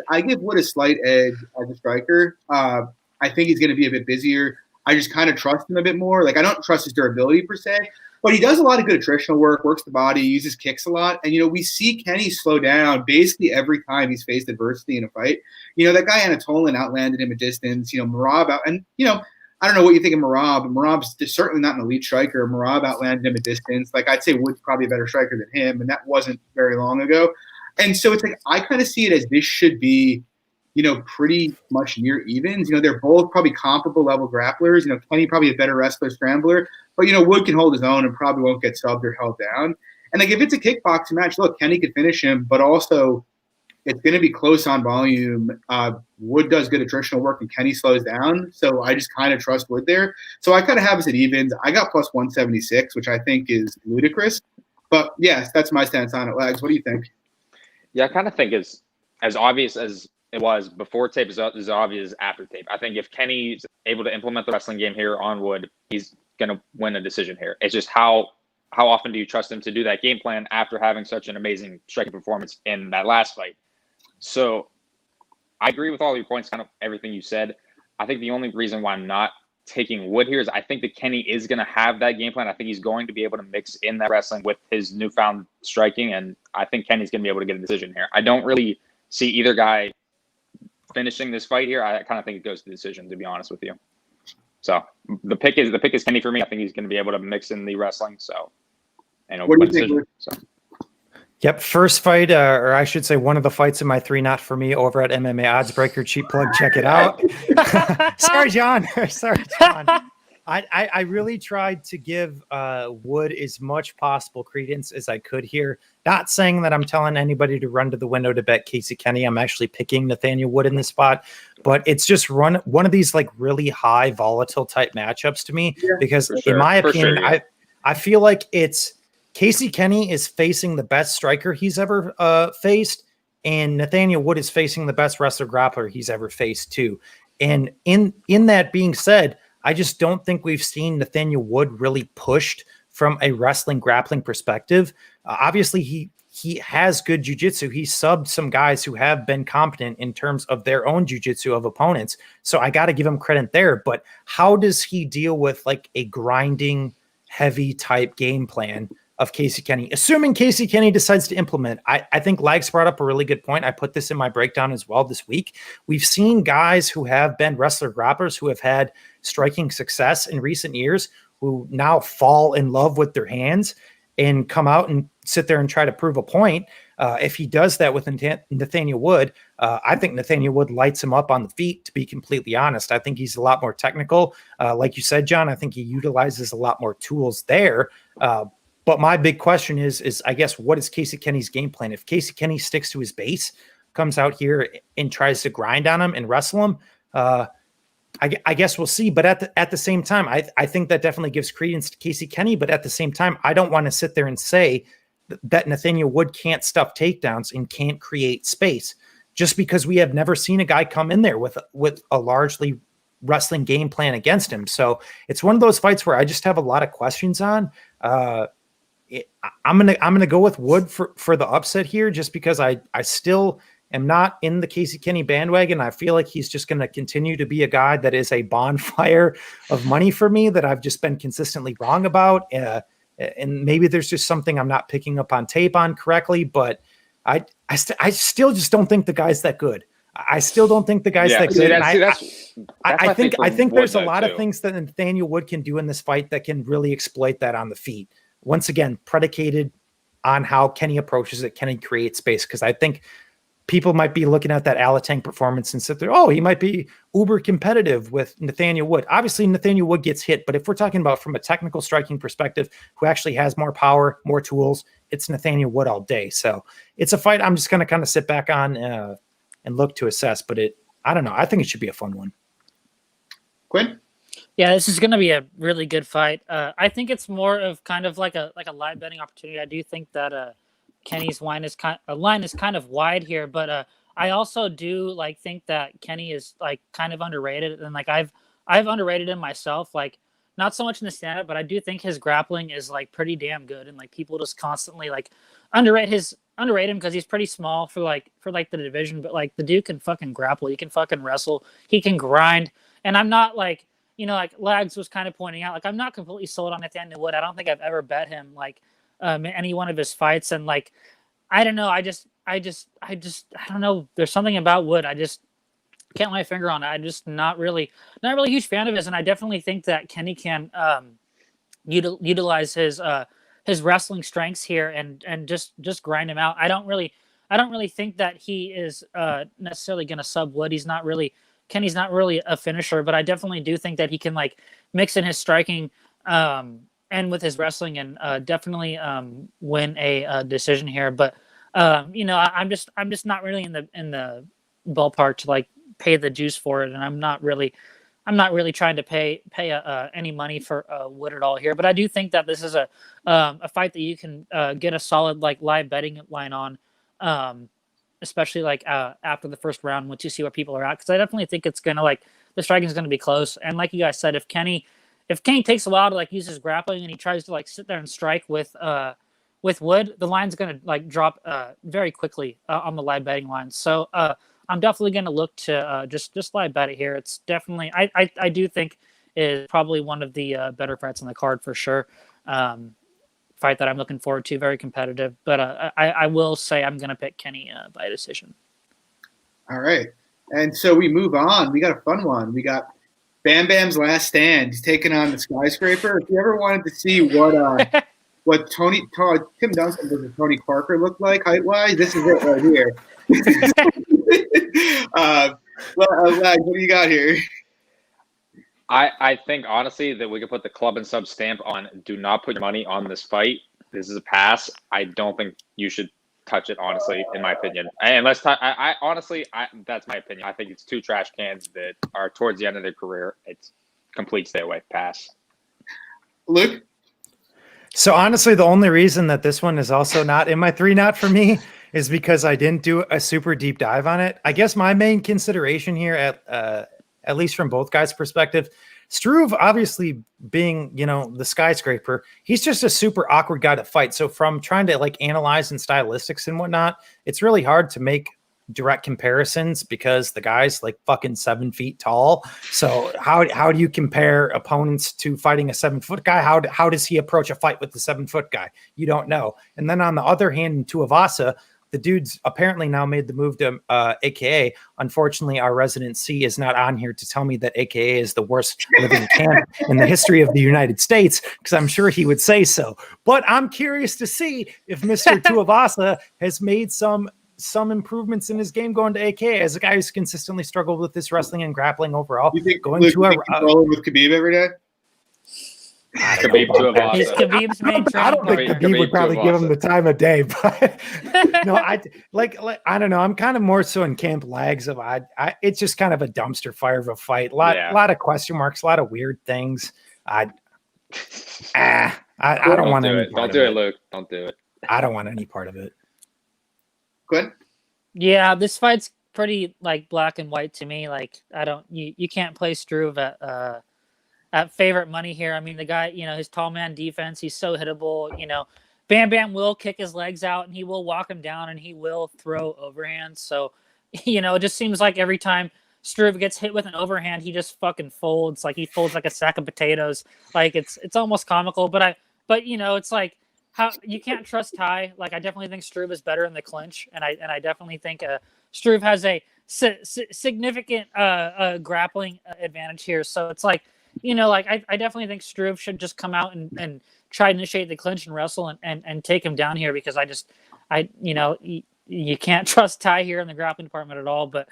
I give Wood a slight edge as a striker. I think he's going to be a bit busier. I just kind of trust him a bit more. Like, I don't trust his durability per se, but he does a lot of good attritional work, works the body, uses kicks a lot. And, we see Kenny slow down basically every time he's faced adversity in a fight. That guy Anatoly outlanded him a distance, Merab out. And, I don't know what you think of Merab, but Merab's certainly not an elite striker. Merab outlanded him a distance. Like, I'd say Wood's probably a better striker than him, and that wasn't very long ago. And so it's like, I kind of see it as this should be, pretty much near evens. They're both probably comparable level grapplers. Kenny probably a better wrestler, scrambler. But, Wood can hold his own and probably won't get subbed or held down. And, like, if it's a kickboxing match, look, Kenny could finish him, but also it's going to be close on volume. Wood does good attritional work and Kenny slows down. So I just kind of trust Wood there. So I kind of have us at evens. I got plus 176, which I think is ludicrous. But, yes, that's my stance on it. Lags, what do you think?
Yeah, I kind of think it's as obvious as it was before tape is as obvious as after tape. I think if Kenny's able to implement the wrestling game here on Wood, he's going to win a decision here. It's just how often do you trust him to do that game plan after having such an amazing striking performance in that last fight? So I agree with all your points, kind of everything you said. I think the only reason why I'm not taking Wood here is I think that Kenny is going to have that game plan. I think he's going to be able to mix in that wrestling with his newfound striking, and I think Kenny's going to be able to get a decision here. I don't really see either guy finishing this fight here. I kind of think it goes to decision, to be honest with you. So the pick is Kenny for me. I think he's going to be able to mix in the wrestling. So, and
what do you think?
So.
Yep, first fight, or I should say one of the fights in my 3 Not For Me over at MMA Oddsbreaker. Cheap plug, check it out. Sorry, John. Sorry, John. I really tried to give Wood as much possible credence as I could here. Not saying that I'm telling anybody to run to the window to bet Casey Kenny. I'm actually picking Nathaniel Wood in this spot, but it's just one of these like really high volatile type matchups to me, because in my opinion, I feel like it's Casey Kenny is facing the best striker he's ever faced, and Nathaniel Wood is facing the best wrestler grappler he's ever faced too. And in that being said, I just don't think we've seen Nathaniel Wood really pushed from a wrestling grappling perspective. Obviously, he has good jiu-jitsu. He subbed some guys who have been competent in terms of their own jiu-jitsu of opponents. So I got to give him credit there. But how does he deal with like a grinding, heavy type game plan of Casey Kenny, assuming Casey Kenny decides to implement? I think Lags brought up a really good point. I put this in my breakdown as well this week. We've seen guys who have been wrestler grapplers who have had striking success in recent years who now fall in love with their hands and come out and sit there and try to prove a point. If he does that with Nathaniel Wood, I think Nathaniel Wood lights him up on the feet, to be completely honest. I think he's a lot more technical. Like you said, John, I think he utilizes a lot more tools there. But my big question is I guess, what is Casey Kenny's game plan? If Casey Kenny sticks to his base, comes out here and tries to grind on him and wrestle him, I guess we'll see. But at the same time, I think that definitely gives credence to Casey Kenny. But at the same time, I don't want to sit there and say that Nathaniel Wood can't stuff takedowns and can't create space, just because we have never seen a guy come in there with a largely wrestling game plan against him. So it's one of those fights where I just have a lot of questions on. I'm gonna go with Wood for the upset here, just because I still am not in the Casey Kenny bandwagon. I feel like he's just going to continue to be a guy that is a bonfire of money for me that I've just been consistently wrong about. And maybe there's just something I'm not picking up on tape on correctly, but I still just don't think the guy's that good. I still don't think the guy's that good. I think there's a lot of things that Nathaniel Wood can do in this fight that can really exploit that on the feet. Once again, predicated on how Kenny approaches it, Kenny creates space. Because I think people might be looking at that Alatang performance and sit there, oh, he might be uber competitive with Nathaniel Wood. Obviously, Nathaniel Wood gets hit, but if we're talking about from a technical striking perspective, who actually has more power, more tools, it's Nathaniel Wood all day. So it's a fight I'm just going to kind of sit back on and look to assess. But I don't know. I think it should be a fun one.
Quinn?
Yeah, this is going to be a really good fight. I think it's more of kind of like a live betting opportunity. I do think that Kenny's line is kind of wide here, but I also do think that Kenny is kind of underrated, and I've underrated him myself. Not so much in the stand-up, but I do think his grappling is pretty damn good, and people just constantly underrate him because he's pretty small for the division. But the dude can fucking grapple, he can fucking wrestle, he can grind, and I'm not like Lags was kind of pointing out, like I'm not completely sold on Nathaniel Wood. I don't think I've ever bet him like in any one of his fights, and like I don't know, I don't know. There's something about Wood I just can't lay my finger on it. I'm just not really a huge fan of his, and I definitely think that Kenny can utilize his wrestling strengths here and just grind him out. I don't really think that he is necessarily going to sub Wood. Kenny's not really a finisher, but I definitely do think that he can like mix in his striking and with his wrestling and definitely win a decision here. But I'm just not really in the ballpark to like pay the juice for it, and I'm not really trying to pay any money for Wood at all here. But I do think that this is a fight that you can get a solid like live betting line on, especially like after the first round once you see where people are at. Because I definitely think it's gonna like the striking is gonna be close. And like you guys said, if Kenny takes a while to like use his grappling and he tries to like sit there and strike with Wood, the line's gonna like drop very quickly on the live betting line. So I'm definitely going to look to just live bet it here. It's definitely I do think is probably one of the better fights on the card for sure. Fight that I'm looking forward to, very competitive. But I will say I'm going to pick Kenny by decision.
All right, and so we move on. We got a fun one. We got Bam Bam's last stand. He's taking on the Skyscraper. If you ever wanted to see what Tim Duncan versus Tony Parker looked like height wise, this is it right here. What do you got here?
I think honestly that we could put the club and sub stamp on. Do not put your money on this fight. This is a pass. I don't think you should touch it. Honestly, in my opinion, unless that's my opinion. I think it's two trash cans that are towards the end of their career. It's complete stay away. Pass.
Luke.
So honestly, the only reason that this one is also not in my 3 not for me is because I didn't do a super deep dive on it. I guess my main consideration here, at least from both guys' perspective, Struve obviously being, the Skyscraper, he's just a super awkward guy to fight. So from trying to like analyze and stylistics and whatnot, it's really hard to make direct comparisons because the guy's like fucking 7 feet tall. So how do you compare opponents to fighting a 7-foot guy? How does he approach a fight with the 7-foot guy? You don't know. And then on the other hand, in Tuivasa, the dude's apparently now made the move to AKA. Unfortunately, our resident C is not on here to tell me that AKA is the worst living camp in the history of the United States, because I'm sure he would say so. But I'm curious to see if Mr. Tuivasa has made some improvements in his game going to AKA as a guy who's consistently struggled with this wrestling and grappling overall.
You think
going
Luke,
to a
rolling with Khabib every day?
Khabib
He's Khabib's main
I don't think
partner.
Khabib would probably give him the time of day, but no, I don't know. I'm kind of more so in camp Lags of it's just kind of a dumpster fire of a fight. A lot of question marks, a lot of weird things. I don't want any part
Don't
of
do
it.
it, Luke. Don't do it.
I don't want any part of it.
Quinn?
Yeah, this fight's pretty like black and white to me. Like you can't play Struve at favorite money here. I mean, the guy, his tall man defense, he's so hittable. Bam Bam will kick his legs out and he will walk him down and he will throw overhands. So, it just seems like every time Struve gets hit with an overhand, he just fucking folds. Like he folds like a sack of potatoes. Like it's almost comical. But it's like how you can't trust Ty. Like I definitely think Struve is better in the clinch, and I definitely think Struve has a significant grappling advantage here. So it's like. I definitely think Struve should just come out and try to initiate the clinch and wrestle and take him down here, because you can't trust Ty here in the grappling department at all. But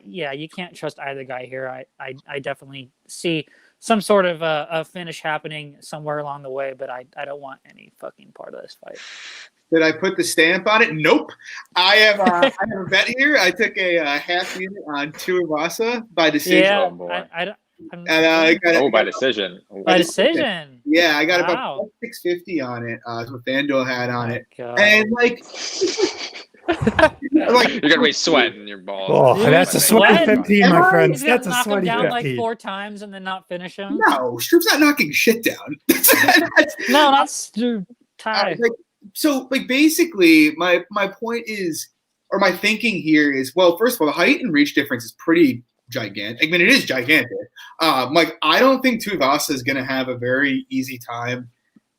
you can't trust either guy here. I definitely see some sort of a finish happening somewhere along the way, but I don't want any fucking part of this fight.
Did I put the stamp on it? Nope. I have a bet here. I took a half unit on Tuivasa by decision.
Yeah,
Oh, boy.
By
decision.
By decision.
Yeah, I got
Wow.
about 650 on it. That's what FanDuel had on it.
God.
And
You're gonna be sweating your balls.
Oh,
Dude,
that's a sweaty
what?
15,
Am
my
I?
friends.
He's gonna
That's a
knock him
sweaty
down
15.
like 4 times and then not finish him.
no, Struve's not knocking shit down.
No, not Struve. Ty.
Basically, my point is, or my thinking here is, well, first of all, the height and reach difference is pretty gigantic. I mean, it is gigantic. Like, I don't think Tuivasa is going to have a very easy time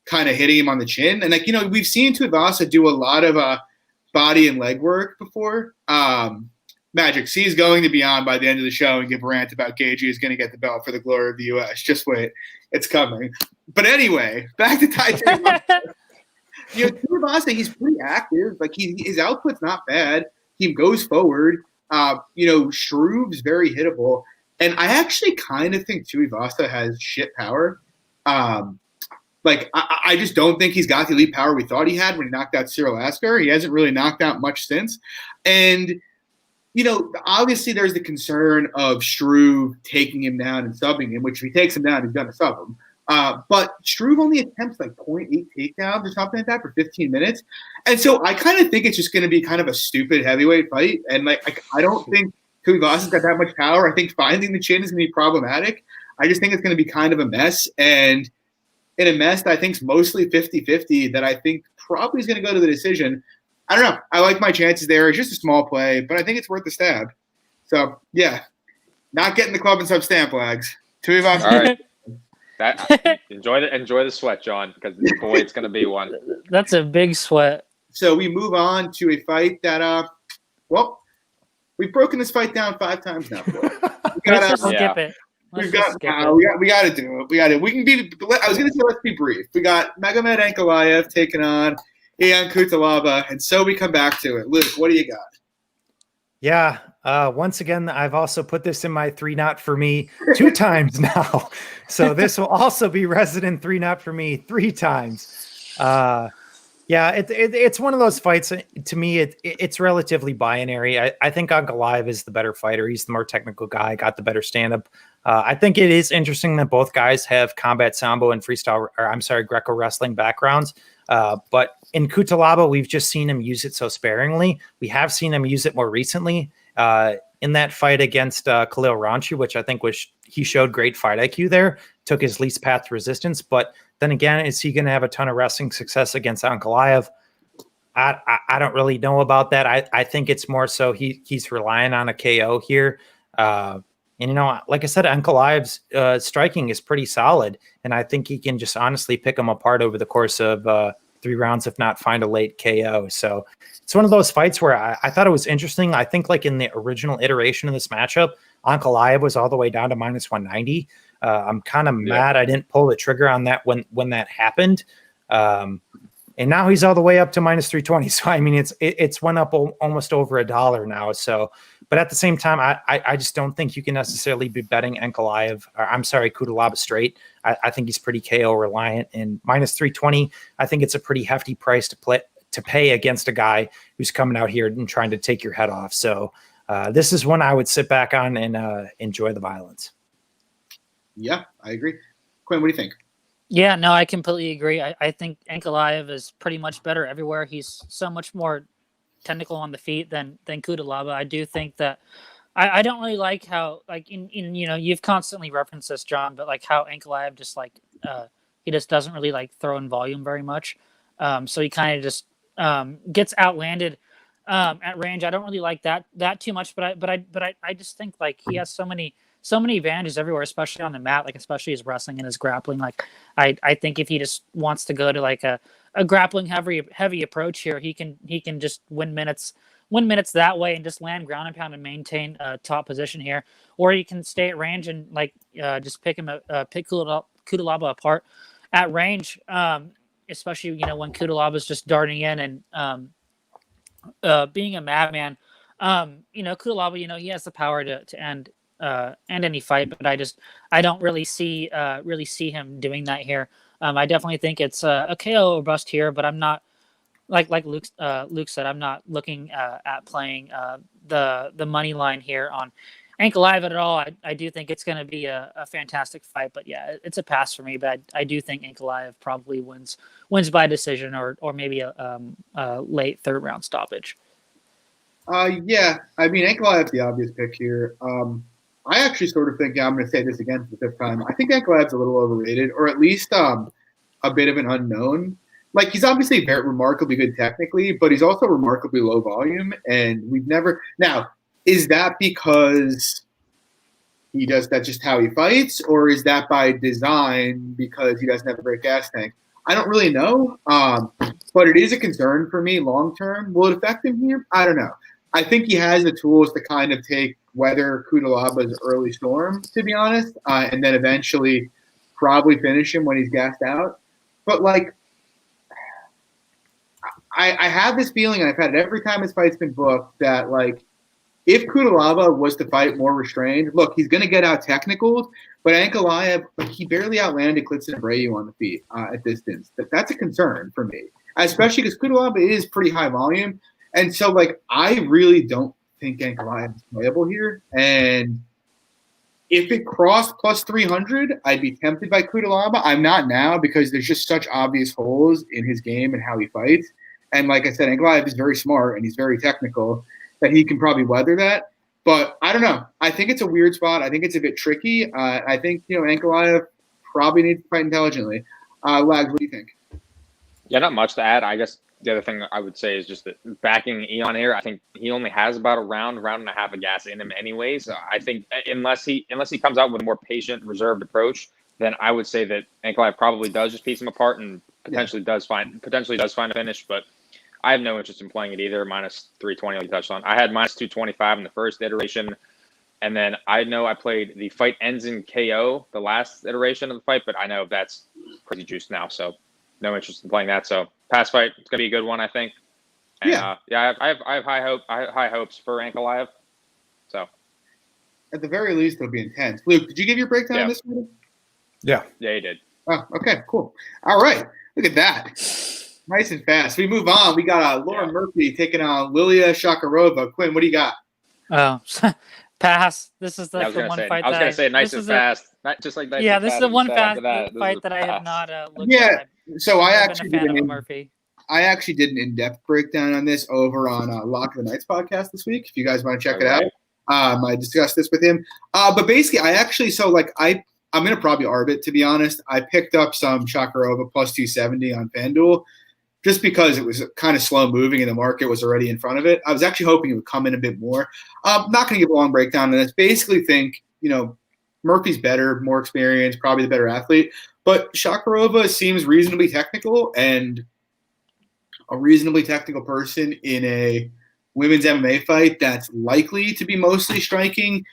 kind of hitting him on the chin. And, like, you know, we've seen Tuivasa do a lot of body and leg work before. Magic C is going to be on by the end of the show and give a rant about Gaethje is going to get the belt for the glory of the U.S. Just wait. It's coming. But anyway, back to Tuivasa. You know, Tuivasa, he's pretty active. Like, his output's not bad. He goes forward. You know, Struve's very hittable. And I actually kind of think Tuivasa has shit power. Like, I just don't think he's got the elite power we thought he had when he knocked out Cyril Asker. He hasn't really knocked out much since. And, you know, obviously there's the concern of Struve taking him down and subbing him, which if he takes him down, he's going to sub him. But Struve only attempts like 0.8 takedowns or something like that for 15 minutes. And so I kind of think it's just going to be kind of a stupid heavyweight fight. And like I don't think Tuivasa's got that much power. I think finding the chin is going to be problematic. I just think it's going to be kind of a mess. And in a mess that I think is mostly 50-50 that I think probably is going to go to the decision. I don't know. I like my chances there. It's just a small play, but I think it's worth the stab. So, yeah, not getting the club and sub stamp flags. Tuivasa.
All right. Enjoy the sweat, John, because boy, it's going to be one.
That's a big sweat.
So we move on to a fight that, well, we've broken this fight down 5 times now.
Let's just skip it.
We got to do it. We can be. I was going to say let's be brief. We got Magomed Ankalaev taking on Ian Cutelaba, and so we come back to it. Luke, what do you got?
Yeah. Once again, I've also put this in my 3 not for me 2 times now. So this will also be resident 3 not for me 3 times. Yeah, it's one of those fights. To me, it's relatively binary. I think Ankalaev is the better fighter. He's the more technical guy, got the better stand-up. I think it is interesting that both guys have combat sambo and Greco wrestling backgrounds. But in Cutelaba, we've just seen him use it so sparingly. We have seen him use it more recently in that fight against Khalil Ranchi, which I think he showed great fight IQ there, took his least path to resistance. But then again, is he going to have a ton of wrestling success against Ankalaev? I don't really know about that. I think it's more so he's relying on a KO here. And, you know, like I said, Ankalaev's striking is pretty solid, and I think he can just honestly pick them apart over the course of 3 rounds, if not find a late KO. So it's one of those fights where I thought it was interesting. I think like in the original iteration of this matchup, Ankalaev was all the way down to -190. I'm kind of mad I didn't pull the trigger on that when that happened. And now he's all the way up to -320. So, I mean, it's went up almost over $1 now. So, but at the same time, I just don't think you can necessarily be betting Cutelaba straight. I think he's pretty KO reliant, and -320. I think it's a pretty hefty price to pay against a guy who's coming out here and trying to take your head off. So, this is one I would sit back on and enjoy the violence.
Yeah, I agree. Quinn, what do you think?
Yeah, no, I completely agree. I think Ankalaev is pretty much better everywhere. He's so much more technical on the feet than Cutelaba. I do think that I don't really like how, like, in you know, you've constantly referenced this, John, but like how Ankalaev just like he just doesn't really like throw in volume very much. So he kind of just gets outlanded at range. I don't really like that too much, but I just think like he has so many advantages everywhere, especially on the mat, like especially his wrestling and his grappling. Like I think if he just wants to go to like a grappling heavy approach here, he can just win minutes that way and just land ground and pound and maintain a top position here. Or he can stay at range and like just pick Cutelaba apart at range, especially, you know, when Cutelaba is just darting in and being a madman. You know, Cutelaba, you know, he has the power to end any fight, but I don't really see him doing that here. I definitely think it's a KO or bust here, but I'm not like Luke said, I'm not looking at playing the money line here on Ankalaev at all. I do think it's going to be a fantastic fight, but yeah, it's a pass for me. But I do think Ankalaev probably wins by decision or maybe a late 3rd round stoppage.
Yeah, I mean, Ankalaev's the obvious pick here. I actually sort of think, I'm going to say this again for the 5th time, I think Ankalaev's a little overrated, or at least a bit of an unknown. Like, he's obviously very remarkably good technically, but he's also remarkably low volume, and we've never – now, is that because that's just how he fights, or is that by design because he doesn't have a great gas tank? I don't really know, but it is a concern for me long term. Will it affect him here? I don't know. I think he has the tools to kind of weather Cutelaba's early storm, to be honest, and then eventually probably finish him when he's gassed out. But like, I have this feeling, and I've had it every time his fight's been booked, that like, if Cutelaba was to fight more restrained, look, he's going to get out technical, but Ankalaev, he barely outlanded Klidson Abreu on the feet at distance. That's a concern for me, especially because Cutelaba is pretty high volume. And so, like, I really don't think Ankalaev is playable here. And if it crossed plus 300, I'd be tempted by Cutelaba. I'm not now because there's just such obvious holes in his game and how he fights. And like I said, Ankalaev is very smart and he's very technical, that he can probably weather that. But I don't know. I think it's a weird spot. I think it's a bit tricky. I think, Ankalaev probably needs to fight intelligently. Lags, what do you think?
Yeah, not much to add. I guess the other thing I would say is just that backing Eon here, I think he only has about a round and a half of gas in him anyways. I think unless he comes out with a more patient, reserved approach, then I would say that Ankalaev probably does just piece him apart and potentially does find a finish, but I have no interest in playing it either. Minus 320, like you touched on. I had minus 225 in the first iteration. And then I know I played the fight ends in KO, the last iteration of the fight, but I know that's pretty juiced now. So no interest in playing that. So pass fight, it's going to be a good one, I think. And, I have high hopes for Ankalaev. So
at the very least, it'll be intense. Luke, did you give your breakdown on this one?
Yeah.
Yeah, he did.
Oh, okay, cool. All right. Look at that. Nice and fast. We move on. We got Lauren Murphy taking on Lilia Shakirova. Quinn, what do you got?
Oh, pass. This is the one fight.
I was going to say nice and fast. Not just like nice.
Yeah,
and
this
fast
is the one
fast
fight that I have not looked
at.
Yeah,
so I actually did an in-depth breakdown on this over on Lock of the Nights podcast this week. If you guys want to check it out, I discussed this with him. But basically, I'm going to probably arb it, to be honest. I picked up some Shakirova plus 270 on FanDuel just because it was kind of slow moving and the market was already in front of it. I was actually hoping it would come in a bit more. I'm not going to give a long breakdown on this. Basically think, Murphy's better, more experienced, probably the better athlete. But Shakirova seems reasonably technical, and a reasonably technical person in a women's MMA fight that's likely to be mostly striking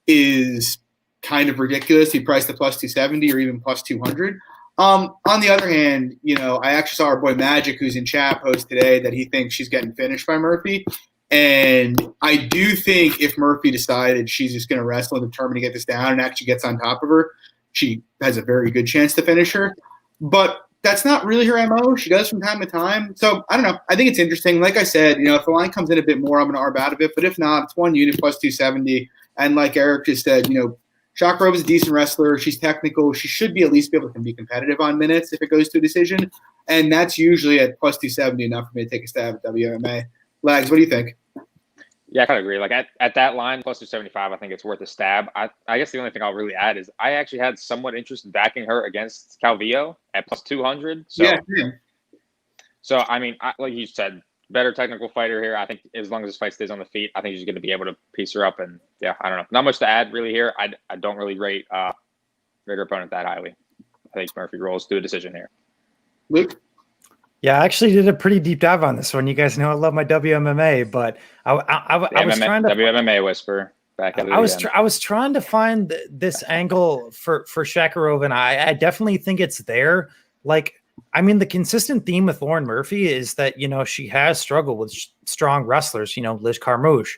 is kind of ridiculous. He priced the plus 270 or even plus 200. On the other hand, I actually saw our boy Magic, who's in chat, post today that he thinks she's getting finished by Murphy. And I do think if Murphy decided she's just going to wrestle and determined to get this down and actually gets on top of her, she has a very good chance to finish her. But that's not really her MO. She does from time to time. So I don't know. I think it's interesting. Like I said, if the line comes in a bit more, I'm going to arb out of it. But if not, it's one unit plus 270. And like Eric just said, Shakirova is a decent wrestler. She's technical. She should be at least be able to be competitive on minutes if it goes to a decision. And that's usually at plus 270 enough for me to take a stab at WMA. Lags, what do you think?
Yeah, I kind of agree. Like at that line, plus 275, I think it's worth a stab. I guess the only thing I'll really add is I actually had somewhat interest in backing her against Calvillo at plus 200. So, So, I mean, like you said, better technical fighter here. I think as long as this fight stays on the feet, I think she's going to be able to piece her up. And yeah, I don't know. Not much to add really here. I don't really rate her opponent that highly. I think Murphy rolls to a decision here.
Luke?
Yeah, I actually did a pretty deep dive on this one. You guys know I love my WMMA, but I was trying to
WMMA whisper back at it.
I was trying to find this angle for Shakirova, and I definitely think it's there. Like, I mean, the consistent theme with Lauren Murphy is that she has struggled with strong wrestlers. Liz Carmouche,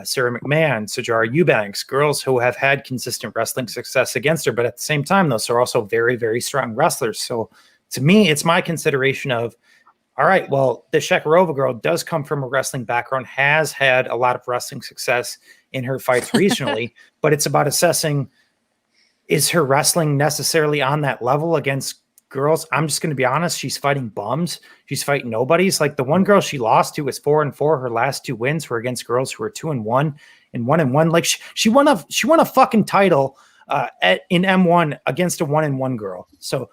Sarah McMahon, Sajara Eubanks, girls who have had consistent wrestling success against her, but at the same time, those are also very, very strong wrestlers. So to me, it's my consideration of, all right, well, the Shakirova girl does come from a wrestling background, has had a lot of wrestling success in her fights regionally, but it's about assessing, is her wrestling necessarily on that level against girls? I'm just going to be honest. She's fighting bums. She's fighting nobodies. Like the one girl she lost to was 4-4. Her last 2 wins were against girls who were 2-1 and 1-1. Like she won a fucking title in M1 against a 1-1 girl. So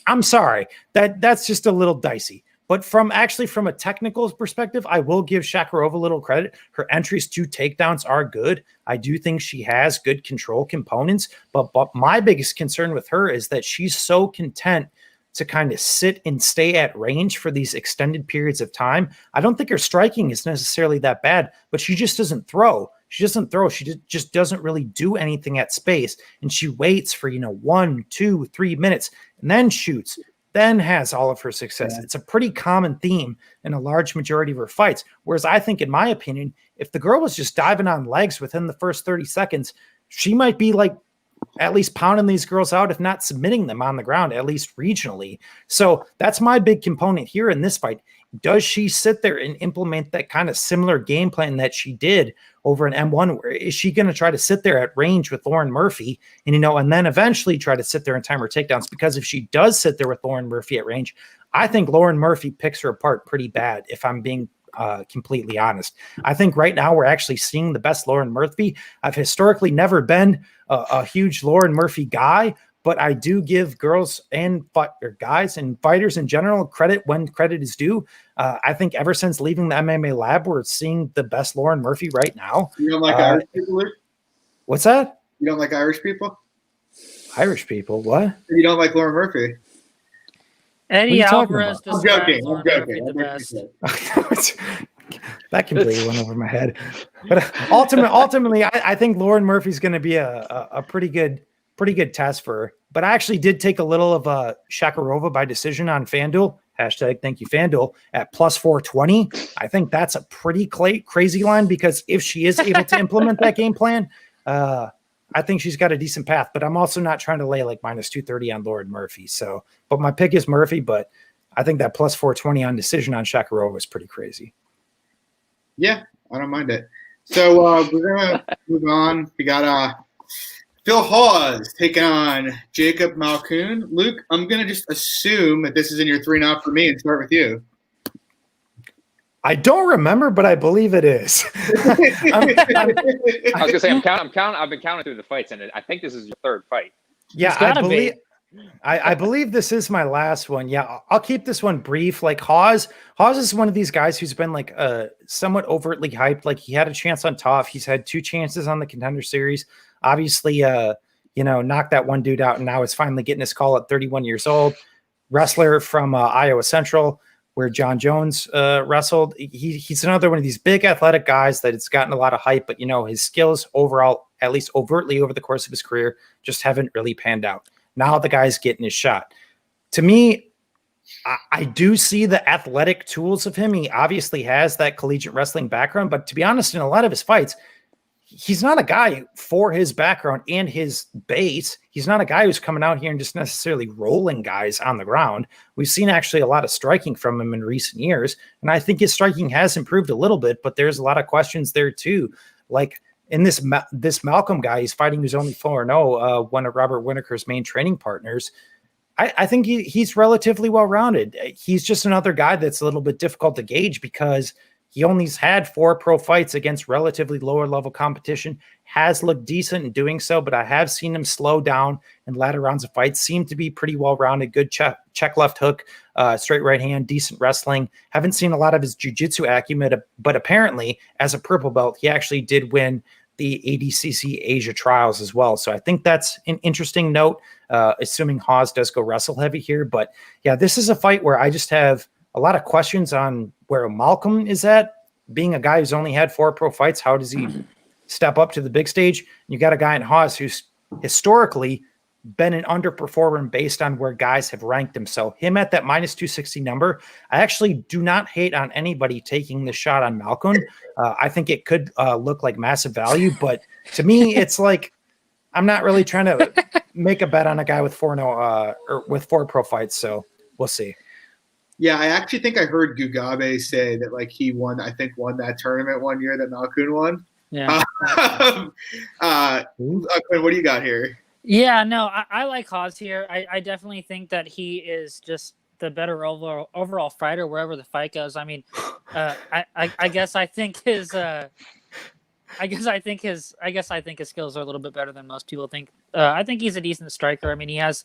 I'm sorry, that's just a little dicey. But from a technical perspective, I will give Shakirova a little credit. Her entries to takedowns are good. I do think she has good control components. But my biggest concern with her is that she's so content to kind of sit and stay at range for these extended periods of time. I don't think her striking is necessarily that bad, but she just doesn't throw. She doesn't throw. She just doesn't really do anything at space. And she waits for, 1, 2, 3 minutes and then shoots, then has all of her success. It's a pretty common theme in a large majority of her fights. Whereas I think, in my opinion, if the girl was just diving on legs within the first 30 seconds, she might be like at least pounding these girls out, if not submitting them on the ground, at least regionally. So that's my big component here in this fight. Does she sit there and implement that kind of similar game plan that she did over an M1? Where is she going to try to sit there at range with Lauren Murphy and then eventually try to sit there and time her takedowns? Because if she does sit there with Lauren Murphy at range, I think Lauren Murphy picks her apart pretty bad, if I'm being completely honest. I think right now we're actually seeing the best Lauren Murphy. I've historically never been a huge Lauren Murphy guy, but I do give girls and guys and fighters in general credit when credit is due. I think ever since leaving the MMA lab, we're seeing the best Lauren Murphy right now.
You don't like Irish people, Luke?
What's that?
You don't like Irish people?
Irish people? What?
You don't like Lauren Murphy?
Eddie Alvarez
I'm joking.
the best.
That completely went over my head. But ultimately, I think Lauren Murphy's going to be a pretty good test for her. But I actually did take a little of Shakirova by decision on FanDuel. Hashtag thank you, FanDuel, at plus 420. I think that's a pretty crazy line, because if she is able to implement that game plan, I think she's got a decent path. But I'm also not trying to lay like minus 230 on Lauren Murphy. But my pick is Murphy, but I think that plus 420 on decision on Shakirova is pretty crazy.
Yeah, I don't mind it. So we're going to move on. We got Phil Hawes taking on Jacob Malkoun. Luke, I'm going to just assume that this is in your 3-0 for me and start with you.
I don't remember, but I believe it is.
I was going to say, I've been counting through the fights, and I think this is your third fight.
Yeah, I believe this is my last one. Yeah, I'll keep this one brief. Like Hawes is one of these guys who's been like somewhat overtly hyped. Like he had a chance on TUF. He's had 2 chances on the Contender Series. Obviously, knocked that one dude out, and now is finally getting his call at 31 years old. Wrestler from Iowa Central, where John Jones wrestled. He's another one of these big athletic guys that it's gotten a lot of hype, but his skills overall, at least overtly over the course of his career, just haven't really panned out. Now the guy's getting his shot. To me, I do see the athletic tools of him. He obviously has that collegiate wrestling background, but to be honest, in a lot of his fights, he's not a guy for his background and his base. He's not a guy who's coming out here and just necessarily rolling guys on the ground. We've seen actually a lot of striking from him in recent years, and I think his striking has improved a little bit, but there's a lot of questions there too. Like in this Malkoun guy, he's fighting who's only 4-0, one of Robert Whittaker's main training partners. I think he's relatively well-rounded. He's just another guy that's a little bit difficult to gauge because he only's had 4 pro fights against relatively lower level competition, has looked decent in doing so, but I have seen him slow down in latter rounds of fights, seem to be pretty well-rounded, good check left hook, straight right hand, decent wrestling. Haven't seen a lot of his jiu-jitsu acumen, but apparently as a purple belt, he actually did win the ADCC Asia trials as well. So I think that's an interesting note, assuming Hawes does go wrestle heavy here. But yeah, this is a fight where I just have a lot of questions on where Malkoun is at. Being a guy who's only had 4 pro fights, how does he step up to the big stage? And you got a guy in Hawes who's historically been an underperformer based on where guys have ranked him. So him at that minus 260 number, I actually do not hate on anybody taking the shot on Malkoun. I think it could look like massive value, but to me, it's like I'm not really trying to make a bet on a guy with 4 with 4 pro fights. So we'll see.
Yeah, I actually think I heard Gugabe say that like he won that tournament one year that Malkoun won.
Yeah.
Quinn, what do you got here?
Yeah, no, I like Hawes here. I definitely think that he is just the better overall fighter wherever the fight goes. I mean, I guess I think his skills are a little bit better than most people think. I think he's a decent striker. I mean, he has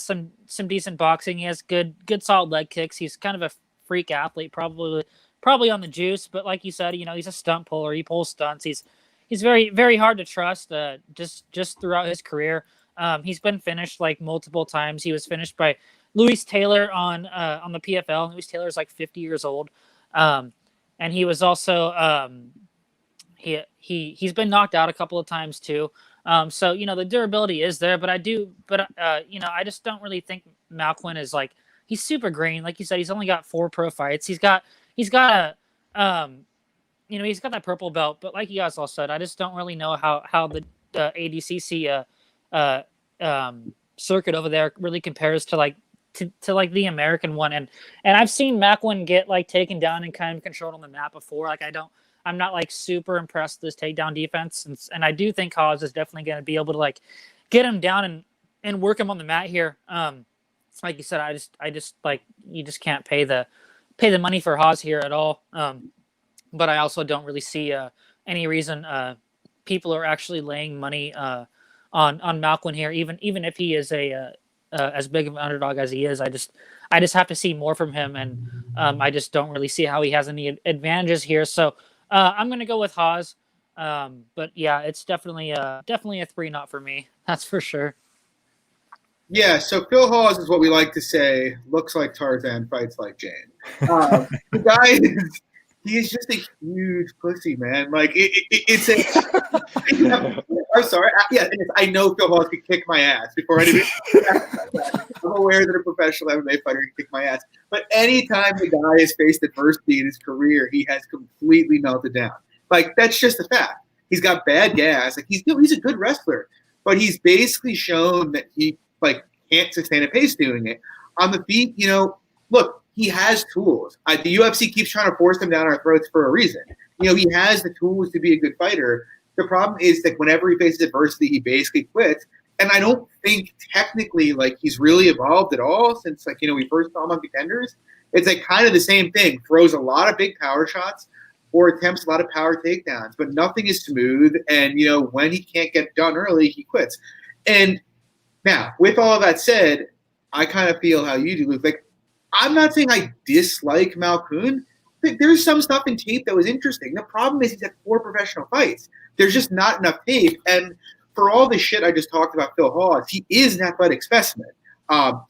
some decent boxing. He has good solid leg kicks. He's kind of a freak athlete, probably on the juice. But like you said, he's a stunt puller. He pulls stunts. He's very, very hard to trust. Just throughout his career, he's been finished like multiple times. He was finished by Luis Taylor on the PFL. Luis Taylor's like 50 years old, and he was also he's been knocked out a couple of times too. So the durability is there, but I just don't really think Malkoun is like, he's super green. Like you said, he's only got 4 pro fights. He's got he's got that purple belt, but like you guys all said, I just don't really know how the ADCC circuit over there really compares to like the American one. And I've seen Malkoun get like taken down and kind of controlled on the map before. Like I'm not like super impressed with this takedown defense, and I do think Hawes is definitely going to be able to like get him down and work him on the mat here. Like you said, I just like, you just can't pay the money for Hawes here at all. But I also don't really see any reason people are actually laying money on Malkoun here, even if he is as big of an underdog as he is. I just have to see more from him, and I just don't really see how he has any advantages here. So I'm going to go with Hawes. But yeah, it's definitely a 3-0 for me. That's for sure.
Yeah, so Phil Hawes is what we like to say, looks like Tarzan, fights like Jane. The guy he's just a huge pussy, man. Like, it's a – I'm sorry. Yeah, I know Phil Hawes could kick my ass before anything. I'm aware that a professional MMA fighter can kick my ass. But anytime the guy has faced adversity in his career, he has completely melted down. Like, that's just a fact. He's got bad gas. Like, he's a good wrestler, but he's basically shown that he can't sustain a pace doing it. On the feet, look, he has tools. The UFC keeps trying to force them down our throats for a reason. He has the tools to be a good fighter. The problem is that whenever he faces adversity, he basically quits. And I don't think technically he's really evolved at all since we first saw him on Contenders. It's kind of the same thing. Throws a lot of big power shots or attempts a lot of power takedowns, but nothing is smooth. And when he can't get done early, he quits. And now, with all of that said, I kind of feel how you do, Luke. I'm not saying I dislike Malkoun. There's some stuff in tape that was interesting. The problem is he's had 4 professional fights. There's just not enough tape. And for all the shit I just talked about Phil Hawes, he is an athletic specimen.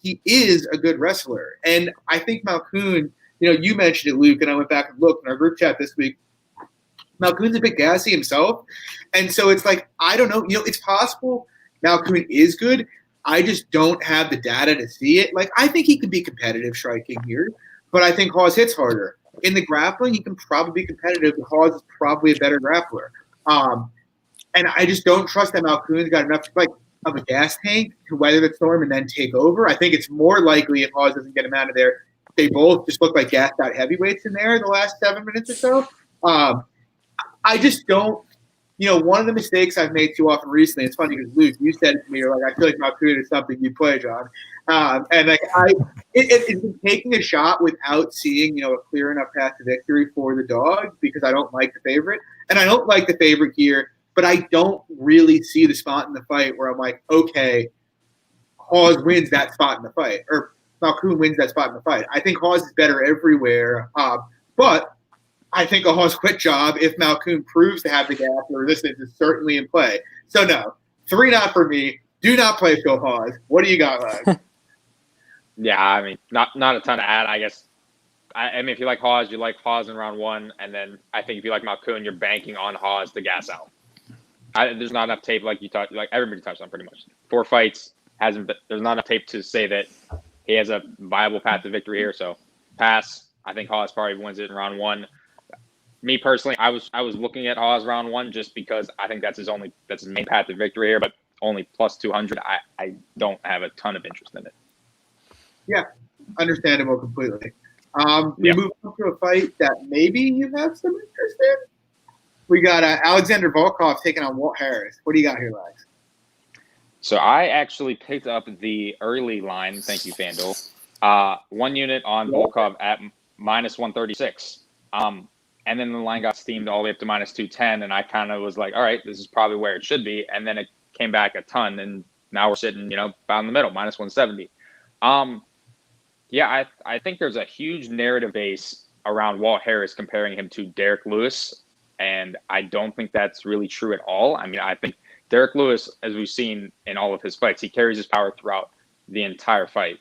He is a good wrestler. And I think Malkoun, you mentioned it, Luke, and I went back and looked in our group chat this week. Malkoun's a bit gassy himself. And so it's I don't know. It's possible Malkoun is good. I just don't have the data to see it. I think he can be competitive striking here, but I think Hawes hits harder. In the grappling, he can probably be competitive. Hawes is probably a better grappler. And I just don't trust that Malkoun's got enough of a gas tank to weather the storm and then take over. I think it's more likely if Hawes doesn't get him out of there, they both just look like gassed out heavyweights in there the last 7 minutes or so. I just don't. One of the mistakes I've made too often recently, it's funny because Luke, you said it to me, you're I feel like Malkoun is something you play, John. And it's been taking a shot without seeing, a clear enough path to victory for the dog because I don't like the favorite. And I don't like the favorite here, but I don't really see the spot in the fight where I'm okay, Hawes wins that spot in the fight, or Malkoun wins that spot in the fight. I think Hawes is better everywhere, but I think a Hawes quit job if Malkoun proves to have the gas or resistance is certainly in play. So no, 3-0 for me. Do not play Phil Hawes. What do you got, Lex?
Yeah, I mean, not a ton to add, I guess. I mean, if you like Hawes, you like Hawes in round 1, and then I think if you like Malkoun, you're banking on Hawes to gas out. There's not enough tape, like everybody touched on pretty much. 4 fights, there's not enough tape to say that he has a viable path to victory here. So pass. I think Hawes probably wins it in round 1. Me personally, I was looking at Hawes round 1 just because I think that's his main path to victory here, but only plus 200. I don't have a ton of interest in it.
Yeah, understandable completely. We move on to a fight that maybe you have some interest in. We got Alexander Volkov taking on Walt Harris. What do you got here, Lex?
So I actually picked up the early line. Thank you, FanDuel. 1 unit on Volkov at minus 136. And then the line got steamed all the way up to minus 210. And I kind of was all right, this is probably where it should be. And then it came back a ton. And now we're sitting, about in the middle, minus 170. Yeah, I think there's a huge narrative base around Walt Harris comparing him to Derek Lewis, and I don't think that's really true at all. I mean, I think Derek Lewis, as we've seen in all of his fights, he carries his power throughout the entire fight.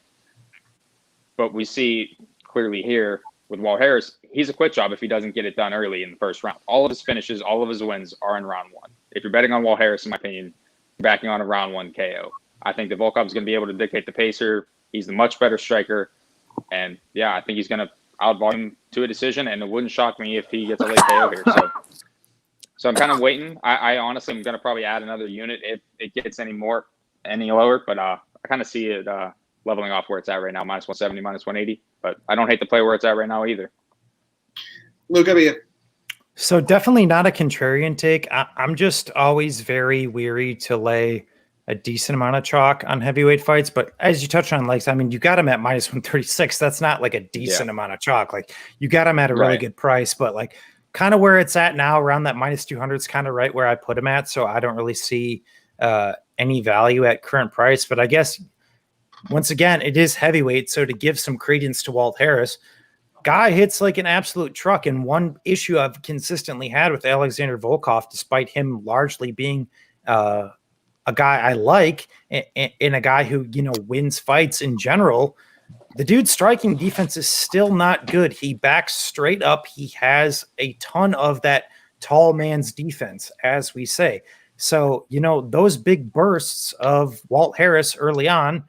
But we see clearly here with Walt Harris, he's a quit job if he doesn't get it done early in the first round. All of his finishes, all of his wins are in round one. If you're betting on Walt Harris, in my opinion, you're backing on a round one KO. I think that Volkov is going to be able to dictate the pace here. He's the much better striker. And, yeah, I think he's going to outvote him to a decision, and it wouldn't shock me if he gets a late KO here. So I'm kind of waiting. I honestly am going to probably add another unit if it gets any lower. But I kind of see it leveling off where it's at right now, minus 170, minus 180. But I don't hate the play where it's at right now either.
Luke, how about you?
So definitely not a contrarian take. I'm just always very weary to lay a decent amount of chalk on heavyweight fights. But as you touched on, like, I mean, you got them at minus 136. That's not like a decent amount of chalk. Like, you got them at a really good price, but like kind of where it's at now around that minus 200 is kind of right where I put them at. So I don't really see any value at current price, but I guess once again, it is heavyweight. So to give some credence to Walt Harris, guy hits like an absolute truck. And one issue I've consistently had with Alexander Volkov, despite him largely being a guy I like and a guy who, you know, wins fights in general, the dude's striking defense is still not good. He backs straight up. He has a ton of that tall man's defense, as we say. So, you know, those big bursts of Walt Harris early on,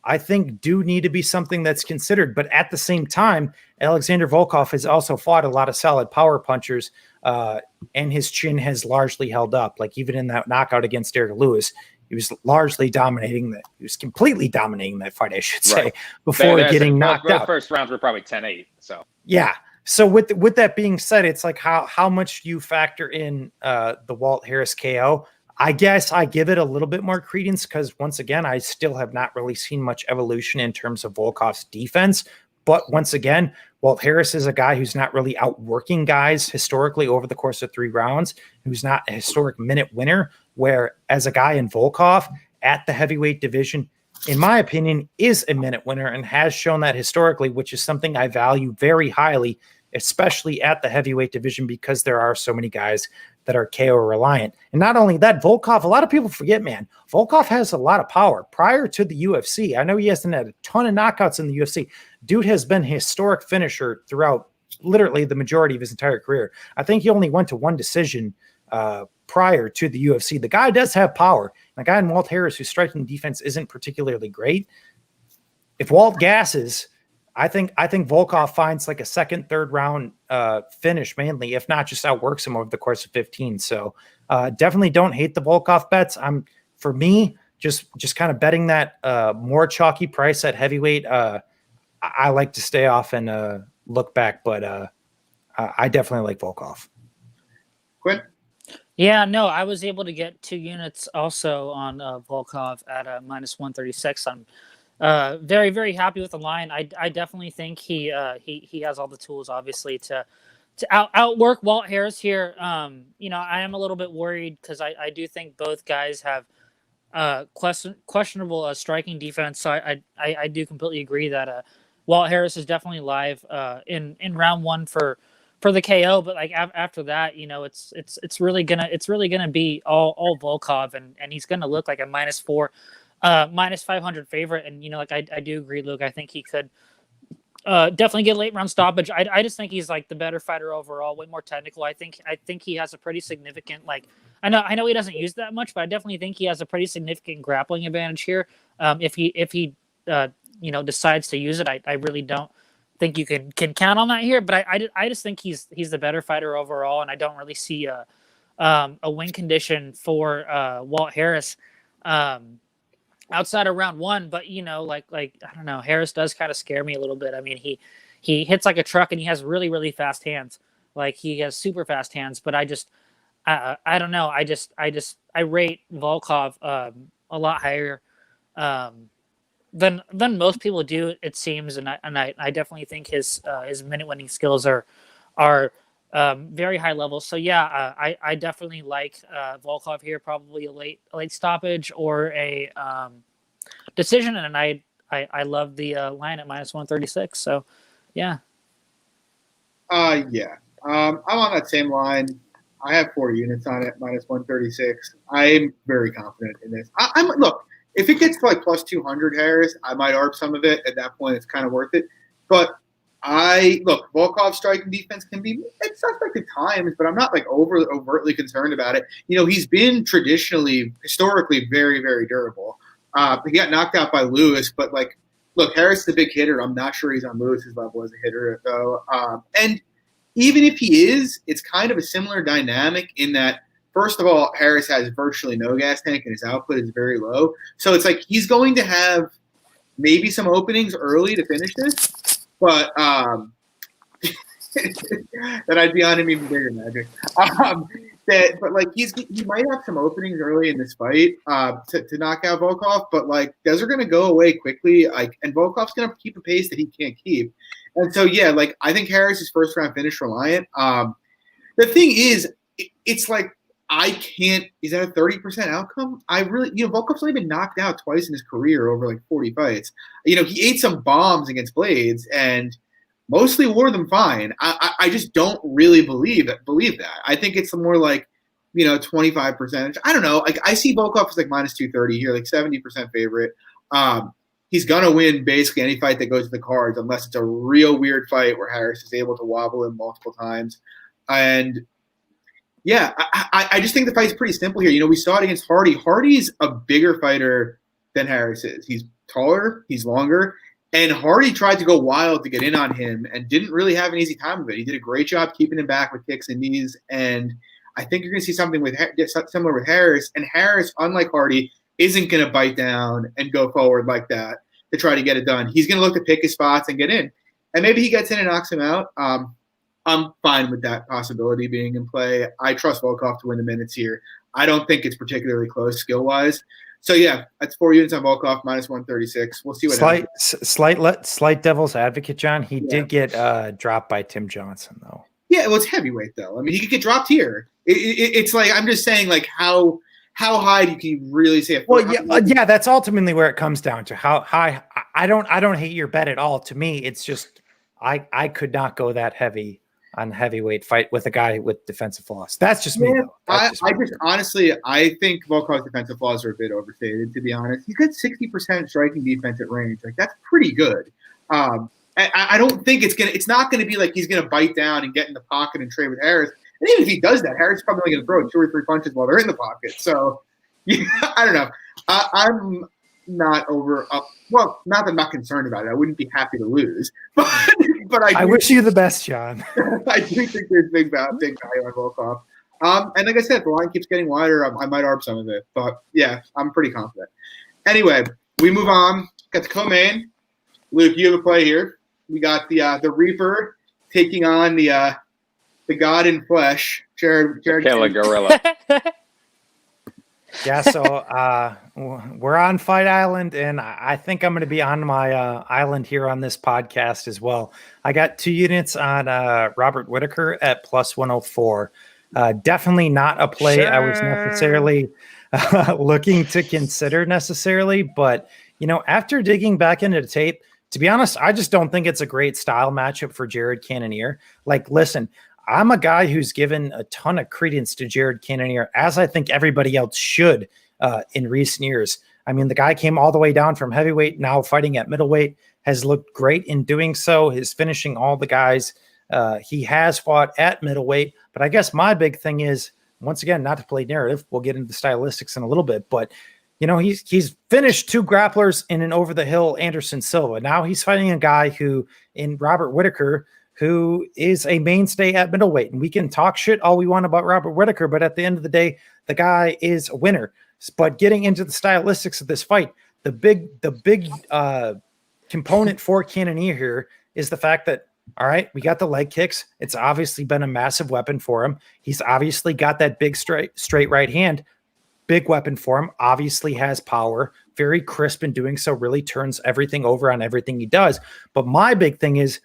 I think do need to be something that's considered. But at the same time, Alexander Volkov has also fought a lot of solid power punchers, and his chin has largely held up. Like even in that knockout against Derek Lewis, he was largely dominating that. He was completely dominating that fight, I should say, before getting knocked out.
The first rounds were probably 10-8. So
yeah. So with that being said, it's like how much do you factor in the Walt Harris KO? I guess I give it a little bit more credence because, once again, I still have not really seen much evolution in terms of Volkov's defense. But once again, Walt Harris is a guy who's not really outworking guys historically over the course of 3 rounds, who's not a historic minute winner, where as a guy in Volkov at the heavyweight division, in my opinion, is a minute winner and has shown that historically, which is something I value very highly, especially at the heavyweight division, because there are so many guys that are KO reliant. And not only that, Volkov, a lot of people forget, man, Volkov has a lot of power. Prior to the UFC, I know he hasn't had a ton of knockouts in the UFC. Dude has been a historic finisher throughout literally the majority of his entire career. I think he only went to 1 decision prior to the UFC. The guy does have power. And a guy in Walt Harris whose striking defense isn't particularly great. If Walt gasses, I think Volkov finds like a second, third round finish mainly, if not just outworks him over the course of 15. So definitely don't hate the Volkov bets. For me, just kind of betting that more chalky price at heavyweight. I like to stay off and look back, but I definitely like Volkov.
Quinn?
Yeah, no, I was able to get 2 units also on Volkov at minus 136. I'm very, very happy with the line. I definitely think he has all the tools, obviously, to outwork Walt Harris here. You know, I am a little bit worried because I do think both guys have questionable striking defense. So I do completely agree that Walt Harris is definitely live in round 1 for the KO, but like after that, you know, it's really gonna be all Volkov, and he's gonna look like a -4. Minus 500 favorite. And, you know, like I do agree, Luke. I think he could definitely get late round stoppage. I just think he's like the better fighter overall, way more technical. I think he has a pretty significant, like, I know he doesn't use that much, but I definitely think he has a pretty significant grappling advantage here. If he you know, decides to use it, I really don't think you can count on that here, but I just think he's the better fighter overall. And I don't really see a win condition for Walt Harris outside of round 1, but you know, like I don't know, Harris does kind of scare me a little bit. I mean, he hits like a truck, and he has really, really fast hands. Like he has super fast hands, but I don't know. I rate Volkov a lot higher than most people do, it seems, and I definitely think his minute winning skills are very high level. So yeah, I definitely like Volkov here, probably a late stoppage or a decision, and I I love the line at -136. So, yeah.
Yeah. I'm on that same line. I have 4 units on it, -136. I'm very confident in this. I'm look, if it gets to like plus 200 Harris, I might arb some of it. At that point, it's kind of worth it. But Volkov's striking defense can be it's suspect at times, but I'm not like overtly concerned about it. He's been historically very, very durable. He got knocked out by Lewis, but look, Harris is a big hitter. I'm not sure he's on Lewis's level as a hitter, though. And even if he is, it's kind of a similar dynamic in that, first of all, Harris has virtually no gas tank and his output is very low. So it's like he's going to have maybe some openings early to finish this, but that I'd be on him even bigger, Magic. He might have some openings early in this fight to knock out Volkov, but those are going to go away quickly. And Volkov's going to keep a pace that he can't keep. And so I think Harris is first round finish reliant. The thing is, it's like I can't. Is that a 30% outcome? Volkov's only been knocked out twice in his career over 40 fights. He ate some bombs against Blades and mostly wore them fine. I just don't really believe that. I think it's more 25%. I don't know. I see Volkov as -230 here, 70% favorite. He's gonna win basically any fight that goes to the cards, unless it's a real weird fight where Harris is able to wobble him multiple times. And yeah, I just think the fight's pretty simple here. We saw it against Hardy. Hardy's a bigger fighter than Harris is. He's taller, he's longer. And Hardy tried to go wild to get in on him and didn't really have an easy time of it. He did a great job keeping him back with kicks and knees. And I think you're going to see something similar with Harris. And Harris, unlike Hardy, isn't going to bite down and go forward like that to try to get it done. He's going to look to pick his spots and get in. And maybe he gets in and knocks him out. I'm fine with that possibility being in play. I trust Volkov to win the minutes here. I don't think it's particularly close skill-wise. So yeah, that's 4 units on Volkov, -136. We'll see what happens.
Slight devil's advocate, John. He did get dropped by Tim Johnson, though.
Yeah, well, it's heavyweight, though. I mean, he could get dropped here. It's I'm just saying, how high do you really say?
Yeah, that's ultimately where it comes down to how high. I don't hate your bet at all. To me, it's just I could not go that heavy on heavyweight fight with a guy with defensive flaws. That's just me, though.
Honestly, I think Volkov's defensive flaws are a bit overstated, to be honest. He's got 60% striking defense at range. That's pretty good. I don't think it's not going to be he's going to bite down and get in the pocket and trade with Harris. And even if he does that, Harris is probably going to throw 2 or 3 punches while they're in the pocket. So, yeah, I don't know. I'm not not that I'm not concerned about it. I wouldn't be happy to lose. But
I wish you the best, John.
I do think there's big value on Volkov. And like I said, if the line keeps getting wider, I might arb some of it. But, yeah, I'm pretty confident. Anyway, we move on. Got the co-main. Luke, you have a play here. We got the Reaper taking on the God in flesh, Jared
Killer Gorilla.
Yeah, so we're on Fight Island, and I think I'm going to be on my island here on this podcast as well. I got 2 units on Robert Whittaker at +104. Definitely not a play I was necessarily looking to consider necessarily, but after digging back into the tape, to be honest, I just don't think it's a great style matchup for Jared Cannonier. Listen, I'm a guy who's given a ton of credence to Jared Cannonier, as I think everybody else should in recent years. I mean, the guy came all the way down from heavyweight, now fighting at middleweight, has looked great in doing so. He's finishing all the guys he has fought at middleweight. But I guess my big thing is, once again, not to play narrative, we'll get into the stylistics in a little bit, but he's finished 2 grapplers in an over-the-hill Anderson Silva. Now he's fighting a guy who, in Robert Whittaker, who is a mainstay at middleweight. And we can talk shit all we want about Robert Whittaker, but at the end of the day, the guy is a winner. But getting into the stylistics of this fight, the big component for Cannonier here is the fact that, all right, we got the leg kicks. It's obviously been a massive weapon for him. He's obviously got that big straight right hand. Big weapon for him, obviously has power, very crisp in doing so, really turns everything over on everything he does. But my big thing is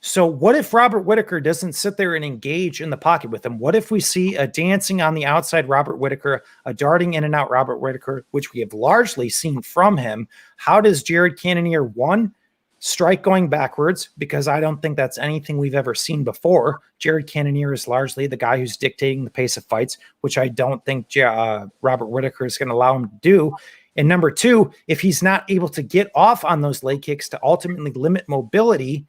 So what if Robert Whittaker doesn't sit there and engage in the pocket with him? What if we see a dancing on the outside Robert Whittaker, a darting in and out Robert Whittaker, which we have largely seen from him? How does Jared Cannonier, one, strike going backwards? Because I don't think that's anything we've ever seen before. Jared Cannonier is largely the guy who's dictating the pace of fights, which I don't think Robert Whittaker is going to allow him to do. And number two, if he's not able to get off on those leg kicks to ultimately limit mobility,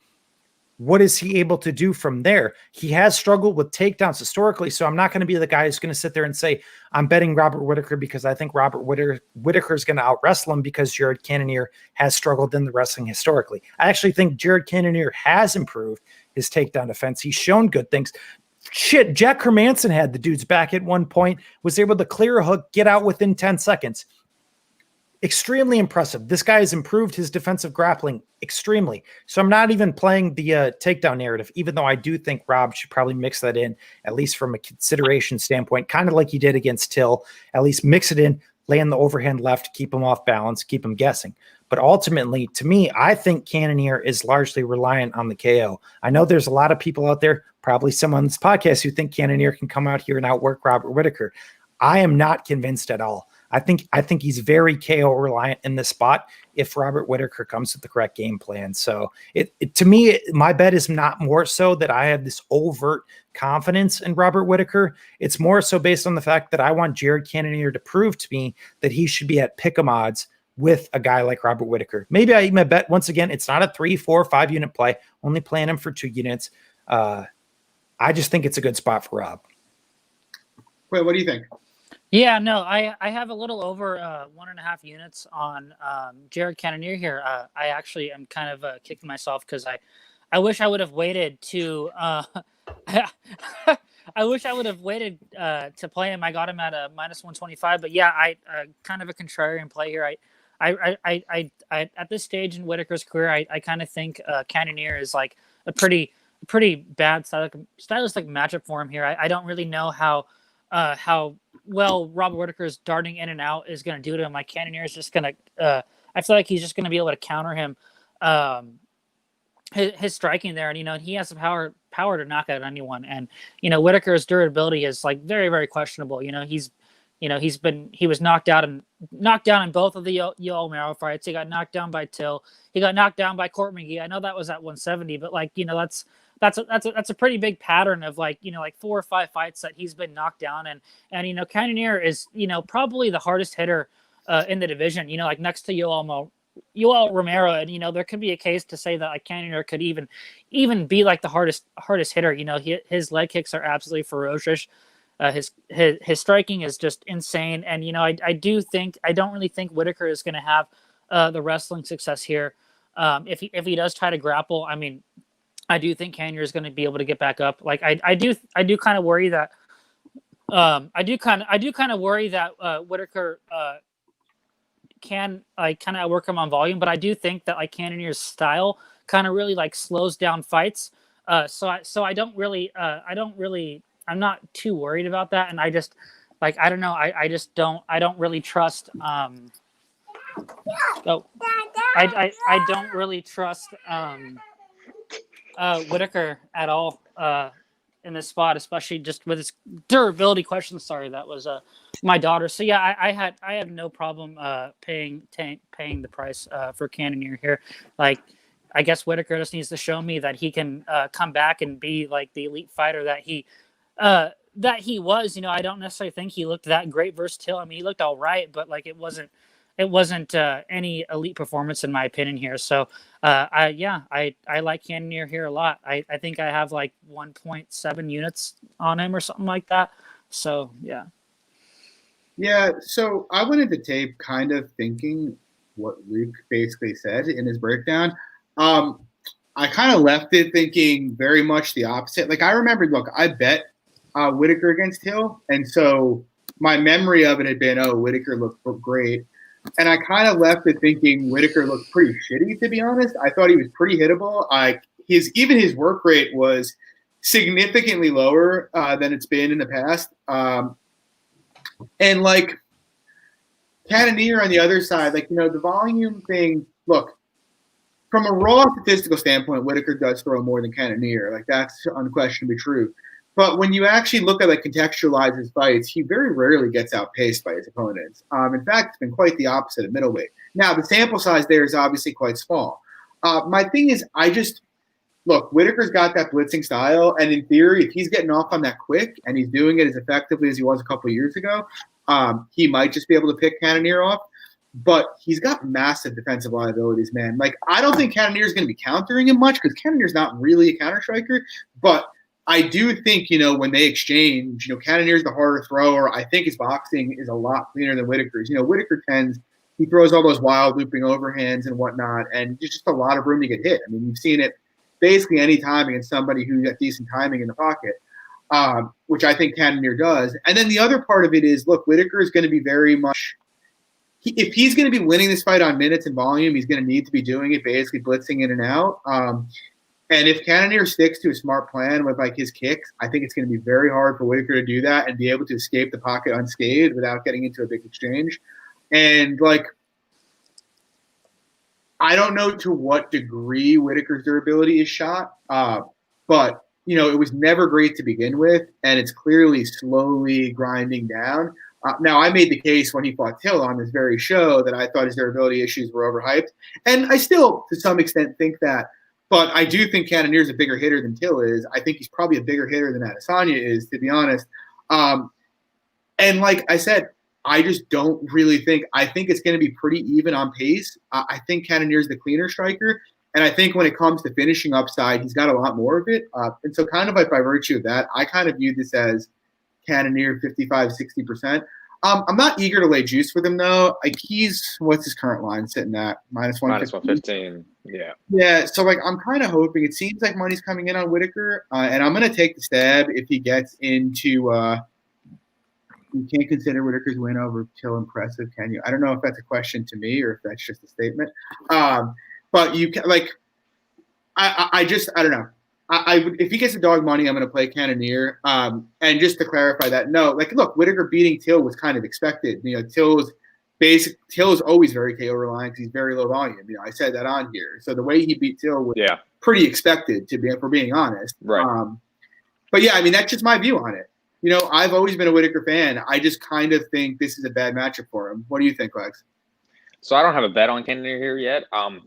what is he able to do from there? He has struggled with takedowns historically, so I'm not going to be the guy who's going to sit there and say, I'm betting Robert Whittaker because I think Robert Whittaker is going to out-wrestle him because Jared Cannonier has struggled in the wrestling historically. I actually think Jared Cannonier has improved his takedown defense. He's shown good things. Shit, Jack Hermanson had the dude's back at one point, was able to clear a hook, get out within 10 seconds. Extremely impressive. This guy has improved his defensive grappling extremely. So I'm not even playing the takedown narrative, even though I do think Rob should probably mix that in, at least from a consideration standpoint, kind of like he did against Till. At least mix it in, land the overhand left, keep him off balance, keep him guessing. But ultimately, to me, I think Cannonier is largely reliant on the KO. I know there's a lot of people out there, probably some on this podcast, who think Cannonier can come out here and outwork Robert Whittaker. I am not convinced at all. I think he's very KO reliant in this spot if Robert Whittaker comes with the correct game plan. So to me, my bet is not more so that I have this overt confidence in Robert Whittaker. It's more so based on the fact that I want Jared Cannonier to prove to me that he should be at pick 'em odds with a guy like Robert Whittaker. Maybe I even bet, once again, it's not a 3, 4, 5 unit play, only playing him for 2 units. I just think it's a good spot for Rob.
Wait, what do you think?
Yeah, no, I have a little over 1.5 units on Jared Cannonier here. I actually am kind of kicking myself because I wish I would have waited to I wish I would have waited to play him. I got him at a -125, but yeah, I kind of a contrarian play here. I at this stage in Whittaker's career, I kind of think Cannonier is like a pretty bad stylistic matchup for him here. I don't really know how well Robert Whittaker's darting in and out is going to do to him. Like Cannonier is just going to, I feel like he's just going to be able to counter him, his striking there. And, he has the power to knock out anyone. And, Whittaker's durability is like very, very questionable. He was knocked out in both of the Yoel Romero fights. He got knocked down by Till. He got knocked down by Court McGee. I know that was at 170, but that's a pretty big pattern of 4 or 5 fights that he's been knocked down. And Cannonier is, probably the hardest hitter in the division, next to Yoel Romero. And, there could be a case to say that Cannonier could even be the hardest hitter. His leg kicks are absolutely ferocious. His striking is just insane. And, I don't really think Whittaker is going to have the wrestling success here. If he does try to grapple, I do think Cannonier is going to be able to get back up. I do kind of worry that Whittaker can kind of work him on volume, but I do think that Cannonier's style kind of really slows down fights. So I don't really I'm not too worried about that. And I just I don't know. I don't really trust I don't really trust Whittaker at all in this spot, especially just with his durability question. Sorry, that was my daughter. So yeah, I have no problem paying the price for Cannonier here. I guess Whittaker just needs to show me that he can come back and be the elite fighter that he was. I don't necessarily think he looked that great versus Till. He looked all right, but it wasn't any elite performance in my opinion here. So I like Cannonier here a lot. I think I have 1.7 units on him or something like that. So yeah.
Yeah, so I went into tape kind of thinking what Luke basically said in his breakdown. I kind of left it thinking very much the opposite. I remembered, look, I bet Whittaker against Hill, and so my memory of it had been, Whittaker looked great. And I kind of left it thinking Whittaker looked pretty shitty, to be honest. I thought he was pretty hittable. His work rate was significantly lower than it's been in the past. And Cannonier on the other side, the volume thing. Look, from a raw statistical standpoint, Whittaker does throw more than Cannonier. Like, that's unquestionably true. But when you actually look at, like, contextualize his fights, he very rarely gets outpaced by his opponents. In fact, it's been quite the opposite at middleweight. Now, the sample size there is obviously quite small. My thing is, look, Whittaker's got that blitzing style, and in theory, if he's getting off on that quick and he's doing it as effectively as he was a couple of years ago, he might just be able to pick Cannonier off. But he's got massive defensive liabilities, man. Like, I don't think Cannonier's going to be countering him much because Cannonier's not really a counter striker, but I do think, when they exchange, Cannonier's the harder thrower. I think his boxing is a lot cleaner than Whittaker's. Whittaker he throws all those wild looping overhands and whatnot, and there's just a lot of room to get hit. I mean, you've seen it basically any time against somebody who's got decent timing in the pocket, which I think Cannonier does. And then the other part of it is, look, Whittaker is going to be very much if he's going to be winning this fight on minutes and volume, he's going to need to be doing it basically blitzing in and out. And if Cannonier sticks to a smart plan with, like, his kicks, I think it's going to be very hard for Whittaker to do that and be able to escape the pocket unscathed without getting into a big exchange. And, like, I don't know to what degree Whittaker's durability is shot, but, it was never great to begin with, and it's clearly slowly grinding down. Now, I made the case when he fought Till on this very show that I thought his durability issues were overhyped, and I still, to some extent, think that. But I do think Cannonier's a bigger hitter than Till is. I think he's probably a bigger hitter than Adesanya is, to be honest. And like I said, I just don't really think – I think it's going to be pretty even on pace. I think Cannonier's the cleaner striker. And I think when it comes to finishing upside, he's got a lot more of it. And so kind of like by virtue of that, I kind of view this as Cannonier 55, 60%. I'm not eager to lay juice with him, though. Like, what's his current line sitting at? Minus
115. Yeah.
Yeah, so, like, I'm kind of hoping. It seems like money's coming in on Whittaker, and I'm going to take the stab if he gets into you can't consider Whittaker's win over Till impressive, can you? I don't know if that's a question to me or if that's just a statement. But you can, like, I don't know. If he gets the dog money, I'm going to play Cannonier. And just to clarify that, no, like, look, Whittaker beating Till was kind of expected. Till is always very KO reliant because he's very low volume. I said that on here. So the way he beat Till was pretty expected, for being honest.
Right.
But yeah, I mean, that's just my view on it. I've always been a Whittaker fan. I just kind of think this is a bad matchup for him. What do you think, Lex?
So I don't have a bet on Cannonier here yet,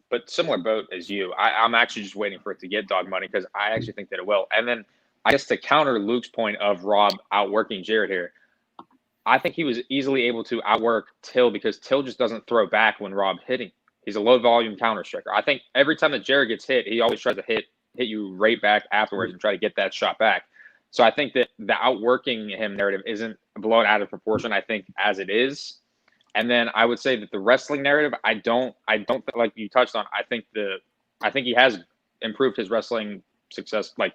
but similar boat as you. I'm actually just waiting for it to get dog money because I actually think that it will. And then I guess to counter Luke's point of Rob outworking Jared here, I think he was easily able to outwork Till because Till just doesn't throw back when Rob's hitting. He's a low-volume counter striker. I think every time that Jared gets hit, he always tries to hit you right back afterwards and try to get that shot back. So I think that the outworking him narrative isn't blown out of proportion, I think, as it is. And then I would say that the wrestling narrative, I don't like you touched on. I think he has improved his wrestling success like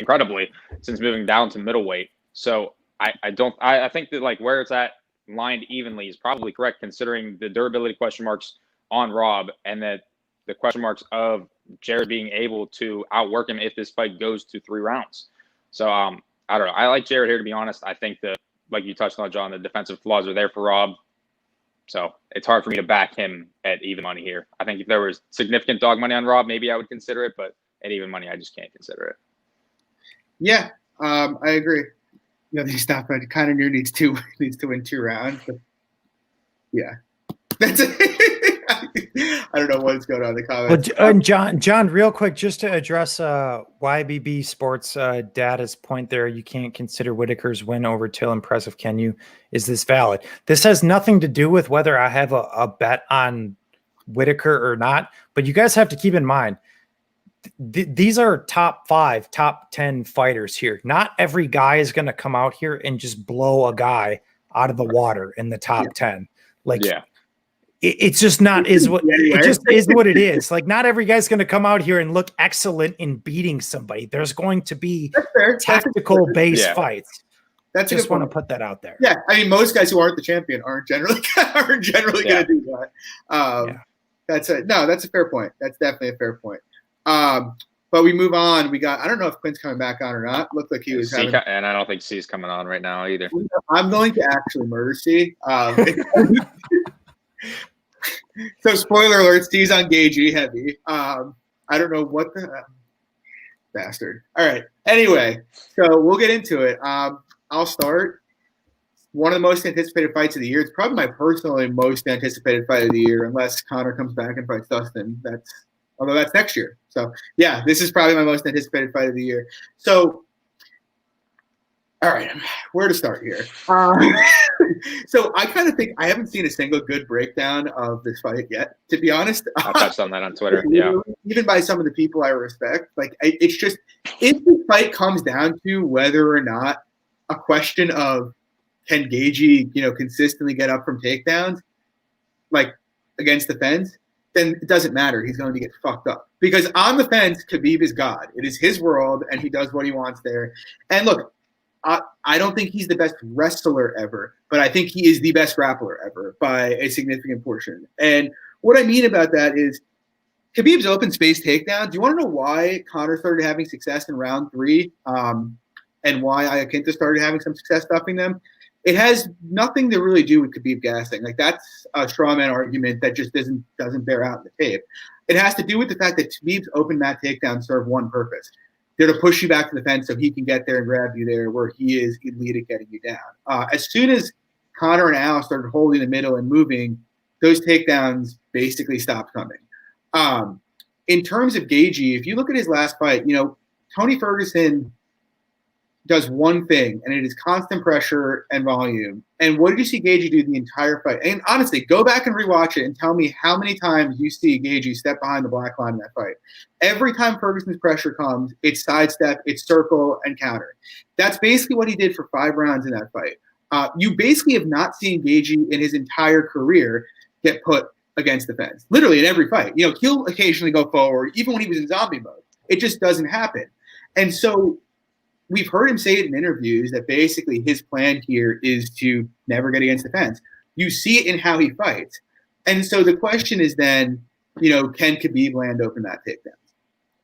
incredibly since moving down to middleweight. So I think that like where it's at lined evenly is probably correct considering the durability question marks on Rob and that the question marks of Jared being able to outwork him if this fight goes to 3 rounds. So I don't know. I like Jared here, to be honest. I think that, like you touched on, John, the defensive flaws are there for Rob. So it's hard for me to back him at even money here. I think if there was significant dog money on Rob, maybe I would consider it. But at even money, I just can't consider it.
Yeah, I agree. Stop it. Cannonier needs to win 2 rounds. But yeah, that's it. I don't know what's going on in the comments.
Well, John, real quick, just to address YBB Sports data's point there, you can't consider Whittaker's win over Till impressive, can you? Is this valid? This has nothing to do with whether I have a bet on Whittaker or not, but you guys have to keep in mind, these are top 5, top 10 fighters here. Not every guy is going to come out here and just blow a guy out of the water in the top 10. It's just not it just is what it is. Like, not every guy's going to come out here and look excellent in beating somebody. There's going to be tactical based fights.
That's
just want to put that out there.
Yeah, I mean, most guys who aren't the champion aren't generally going to do that. That's a fair point. That's definitely a fair point. But we move on. We got, I don't know if Quinn's coming back on or not. Looked like he was
and I don't think C's coming on right now either.
I'm going to actually murder C. So spoiler alert, Steve's on Gaethje heavy. I don't know what the bastard. All right. Anyway, so we'll get into it. I'll start. One of the most anticipated fights of the year. It's probably my personally most anticipated fight of the year, unless Conor comes back and fights Dustin. Although that's next year. So yeah, this is probably my most anticipated fight of the year. So, all right, where to start here? So I kind of think I haven't seen a single good breakdown of this fight yet, to be honest.
I touched on that on Twitter. Yeah.
Even by some of the people I respect. Like, it's just, if the fight comes down to whether or not a question of can Gaethje, consistently get up from takedowns, like against the fence, then it doesn't matter. He's going to get fucked up. Because on the fence, Khabib is God. It is his world, and he does what he wants there. And look, I don't think he's the best wrestler ever, but I think he is the best grappler ever by a significant portion. And what I mean about that is Khabib's open space takedown. Do you want to know why Conor started having success in round 3 and why Iaquinta started having some success stuffing them? It has nothing to really do with Khabib gassing. Like, that's a straw man argument that just doesn't bear out in the tape. It has to do with the fact that Khabib's open mat takedowns serve one purpose. They're to push you back to the fence so he can get there and grab you there where he is elite at getting you down. As soon as Conor and Al started holding the middle and moving, those takedowns basically stopped coming. In terms of Gaethje, if you look at his last fight, Tony Ferguson does one thing, and it is constant pressure and volume. And what did you see Gaethje do the entire fight? And honestly, go back and rewatch it and tell me how many times you see Gaethje step behind the black line in that fight. Every time Ferguson's pressure comes, it's sidestep, it's circle, and counter. That's basically what he did for 5 rounds in that fight. You basically have not seen Gaethje in his entire career get put against the fence. Literally in every fight. He'll occasionally go forward, even when he was in zombie mode. It just doesn't happen. And so we've heard him say it in interviews that basically his plan here is to never get against the fence. You see it in how he fights. And so the question is then, can Khabib land open mat takedowns?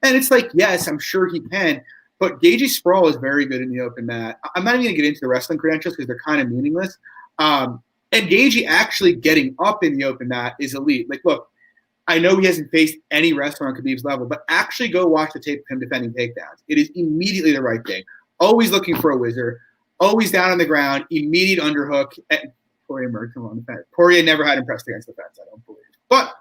And it's like, yes, I'm sure he can. But Gaethje's sprawl is very good in the open mat. I'm not even going to get into the wrestling credentials because they're kind of meaningless. And Gaethje actually getting up in the open mat is elite. Like, look, I know he hasn't faced any wrestler on Khabib's level, but actually go watch the tape of him defending takedowns. It is immediately the right thing. Always looking for a whizzer, always down on the ground, immediate underhook. Poirier emerged on the fence. Poirier never had him pressed against the fence, I don't believe. But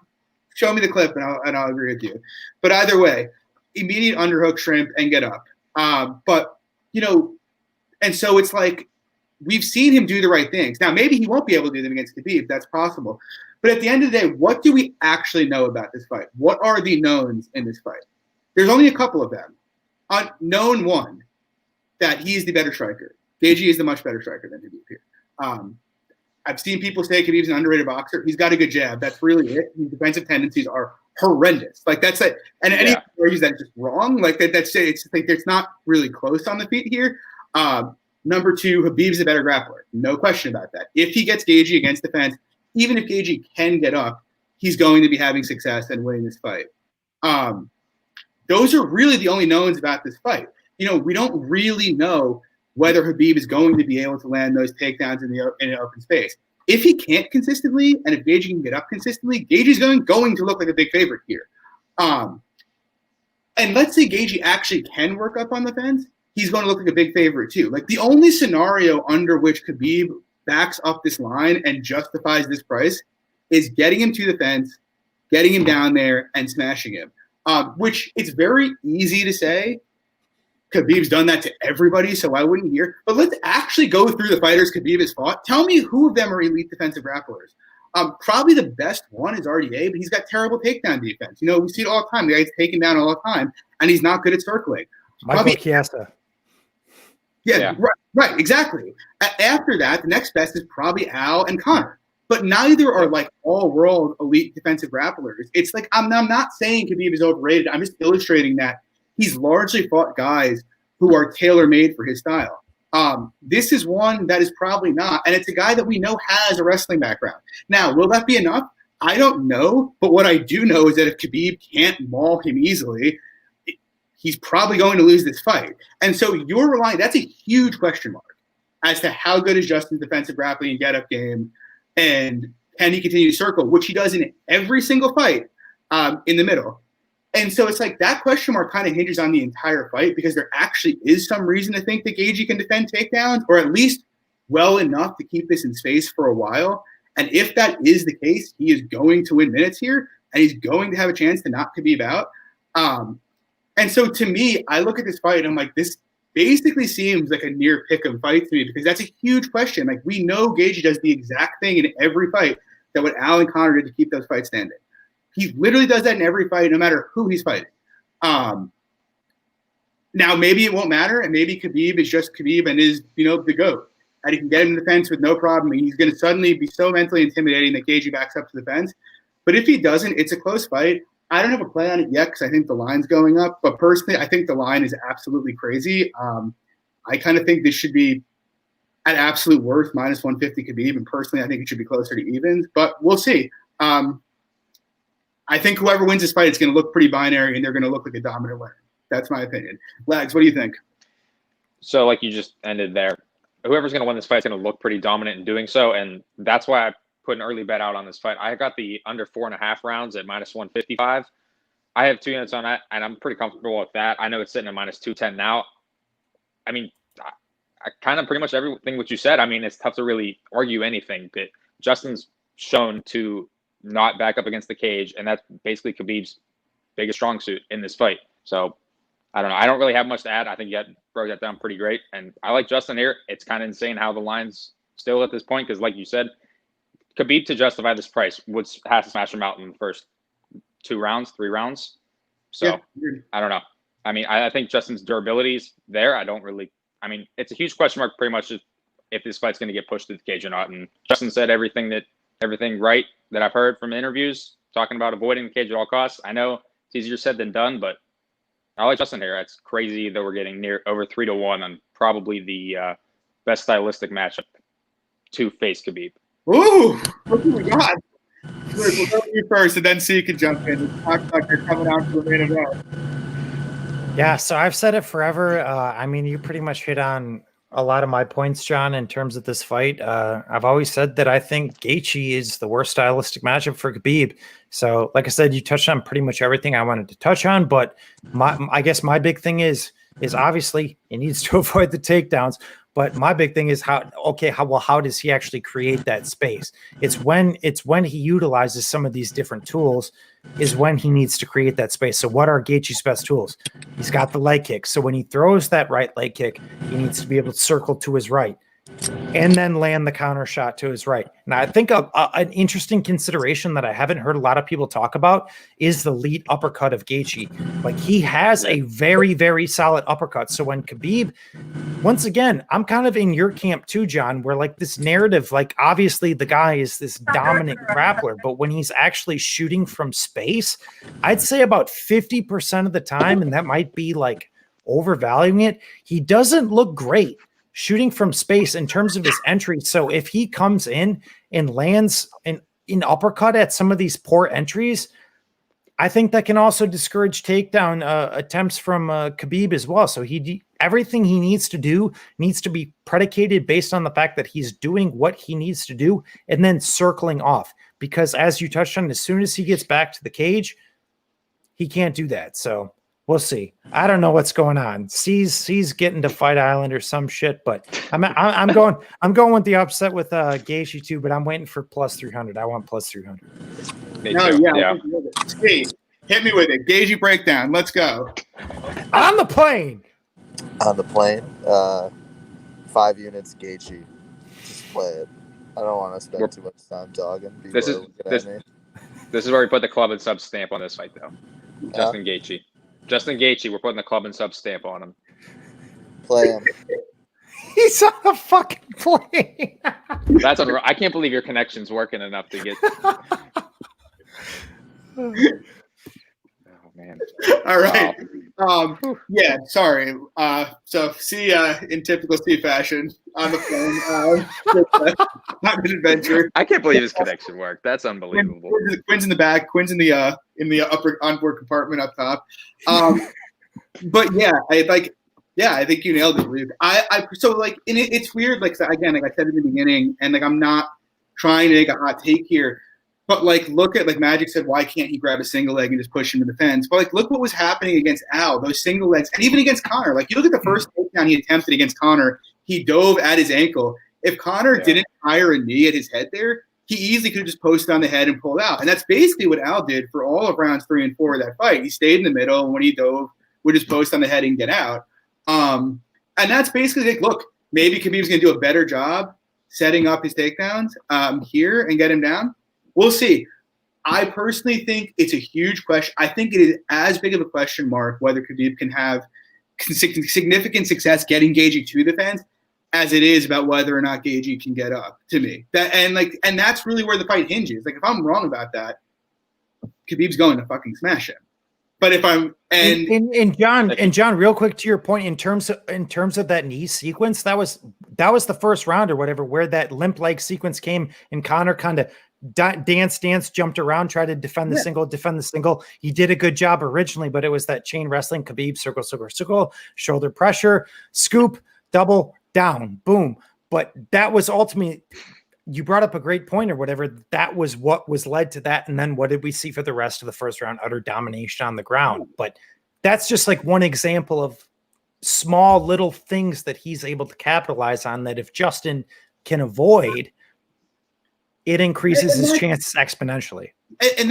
show me the clip and I'll agree with you. But either way, immediate underhook, shrimp, and get up. And so it's like we've seen him do the right things. Now, maybe he won't be able to do them against Khabib. That's possible. But at the end of the day, what do we actually know about this fight? What are the knowns in this fight? There's only a couple of them. Known one, that he is the better striker. Gaethje is the much better striker than Khabib here. I've seen people say Khabib's an underrated boxer. He's got a good jab. That's really it. His defensive tendencies are horrendous. Like, that's it. And any argues that's just wrong. Like, that's it. It's like it's not really close on the feet here. Number 2, Khabib's a better grappler. No question about that. If he gets Gaethje against the fence, even if Gaethje can get up, he's going to be having success and winning this fight. Those are really the only knowns about this fight. We don't really know whether Khabib is going to be able to land those takedowns in the open space. If he can't consistently, and if Gaethje can get up consistently, Gaethje is going to look like a big favorite here. And let's say Gaethje actually can work up on the fence, he's going to look like a big favorite too. Like, the only scenario under which Khabib backs up this line and justifies this price is getting him to the fence, getting him down there, and smashing him. Which it's very easy to say. Khabib's done that to everybody, so I wouldn't hear. But let's actually go through the fighters Khabib has fought. Tell me who of them are elite defensive grapplers. Probably the best one is RDA, but he's got terrible takedown defense. We see it all the time. The guy's taken down all the time, and he's not good at circling.
Michael Chiesa.
Yeah, right, exactly. After that, the next best is probably Al and Conor. But neither are like all-world elite defensive grapplers. It's like I'm not saying Khabib is overrated. I'm just illustrating that he's largely fought guys who are tailor-made for his style. This is one that is probably not, and it's a guy that we know has a wrestling background. Now, will that be enough? I don't know, but what I do know is that if Khabib can't maul him easily, he's probably going to lose this fight. And so you're relying – that's a huge question mark as to how good is Justin's defensive grappling and get-up game, and can he continue to circle, which he does in every single fight in the middle. And so it's like that question mark kind of hinges on the entire fight, because there actually is some reason to think that Gaethje can defend takedowns, or at least well enough to keep this in space for a while. And if that is the case, he is going to win minutes here, and he's going to have a chance to knock Khabib out. And so to me, I look at this fight and I'm like, this basically seems like a near pick 'em fight to me, because that's a huge question. Like, we know Gaethje does the exact thing in every fight that what Al and Conor did to keep those fights standing. He literally does that in every fight, no matter who he's fighting. Now, maybe it won't matter, and maybe Khabib is just Khabib and is, the GOAT. And he can get him to the fence with no problem, and he's going to suddenly be so mentally intimidating that Gaethje backs up to the fence. But if he doesn't, it's a close fight. I don't have a play on it yet because I think the line's going up. But personally, I think the line is absolutely crazy. I kind of think this should be at absolute worst minus 150 Khabib, and personally, I think it should be closer to evens. But we'll see. I think whoever wins this fight, it's going to look pretty binary, and they're going to look like a dominant winner. That's my opinion. Lags, what do you think?
So, like you just ended there, whoever's going to win this fight is going to look pretty dominant in doing so, and that's why I put an early bet out on this fight. I got the under 4.5 rounds at minus 155. I have 2 units on that, and I'm pretty comfortable with that. I know it's sitting at minus 210 now. I mean, I kind of pretty much everything what you said. I mean, it's tough to really argue anything, but Justin's shown to not back up against the cage, and that's basically Khabib's biggest strong suit in this fight. So I don't know. I don't really have much to add. I think you broke that down pretty great, and I like Justin here. It's kind of insane how the line's still at this point, because like you said, Khabib, to justify this price, has to smash him out in the first 3 rounds. So yeah. I don't know. I mean, I think Justin's durability is there. It's a huge question mark pretty much if this fight's going to get pushed to the cage or not. And Justin said everything right that I've heard from interviews, talking about avoiding the cage at all costs. I know it's easier said than done, but I like Justin here. It's crazy that we're getting over 3-1 on probably the best stylistic matchup to face Khabib.
Ooh, what do we got? We'll go to you first, and then C can jump in and talk about you're coming out to the main event.
Yeah, so I've said it forever. You pretty much hit on a lot of my points, John, in terms of this fight. I've always said that I think Gaethje is the worst stylistic matchup for Khabib. So, like I said, you touched on pretty much everything I wanted to touch on. But I guess my big thing is obviously he needs to avoid the takedowns. But my big thing is how does he actually create that space? It's when he utilizes some of these different tools is when he needs to create that space. So what are Gaethje's best tools? He's got the leg kick. So when he throws that right leg kick, he needs to be able to circle to his right and then land the counter shot to his right. Now, I think an interesting consideration that I haven't heard a lot of people talk about is the lead uppercut of Gaethje. Like, he has a very, very solid uppercut. So when Khabib, once again, I'm kind of in your camp too, John, where like this narrative, like obviously the guy is this dominant grappler, but when he's actually shooting from space, I'd say about 50% of the time, and that might be like overvaluing it, he doesn't look great shooting from space in terms of his entry. So if he comes in and lands an uppercut at some of these poor entries, I think that can also discourage takedown attempts from Khabib as well. So everything he needs to do needs to be predicated based on the fact that he's doing what he needs to do and then circling off. Because as you touched on, as soon as he gets back to the cage, he can't do that. So we'll see. I don't know what's going on. C's getting to Fight Island or some shit, but I'm going with the upset with Gaethje too. But I'm waiting for plus 300. I want plus 300.
Yeah. C, hit me with it. Gaethje breakdown. Let's go.
On the plane.
5 units Gaethje. Just play it. I don't want to spend too much time talking.
This is where we put the club and sub stamp on this fight, though. Justin Gaethje, we're putting the club and sub stamp on him.
Play him.
He's on a fucking plane.
That's unreal. I can't believe your connection's working enough to get. Oh man.
All right. Wow. Yeah. Sorry. So C, in typical C fashion, on the plane. Not an adventure.
I can't believe his connection worked. That's unbelievable.
Quinn's in the back. Quinn's in the upper onboard compartment up top. But yeah, I think you nailed it, Luke. So like, it's weird. Like, again, like I said in the beginning, and like I'm not trying to make a hot take here. But like, look at, like Magic said, why can't he grab a single leg and just push him to the fence? But like, look what was happening against Al, those single legs, and even against Connor. Like, you look at the first takedown he attempted against Connor, he dove at his ankle. If Connor didn't fire a knee at his head there, he easily could have just posted on the head and pulled out. And that's basically what Al did for all of rounds 3 and 4 of that fight. He stayed in the middle, and when he dove, would just post on the head and get out. And that's basically like, look, maybe Khabib's going to do a better job setting up his takedowns here and get him down. We'll see. I personally think it's a huge question. I think it is as big of a question mark whether Khabib can have significant success getting Gaethje to the fence as it is about whether or not Gaethje can get up, to me. And that's really where the fight hinges. Like, if I'm wrong about that, Khabib's going to fucking smash him. But if I'm and John, real quick to your point, in terms of that knee sequence, that was the first round or whatever, where that limp leg sequence came, and Connor kind of dance, jumped around, tried to defend the single. He did a good job originally, but it was that chain wrestling, Khabib, circle, shoulder pressure, scoop, double, down, boom. But that was ultimately, you brought up a great point or whatever. That was what was led to that. And then what did we see for the rest of the first round? Utter domination on the ground. But that's just like one example of small little things that he's able to capitalize on, that if Justin can avoid, it increases his chances exponentially. And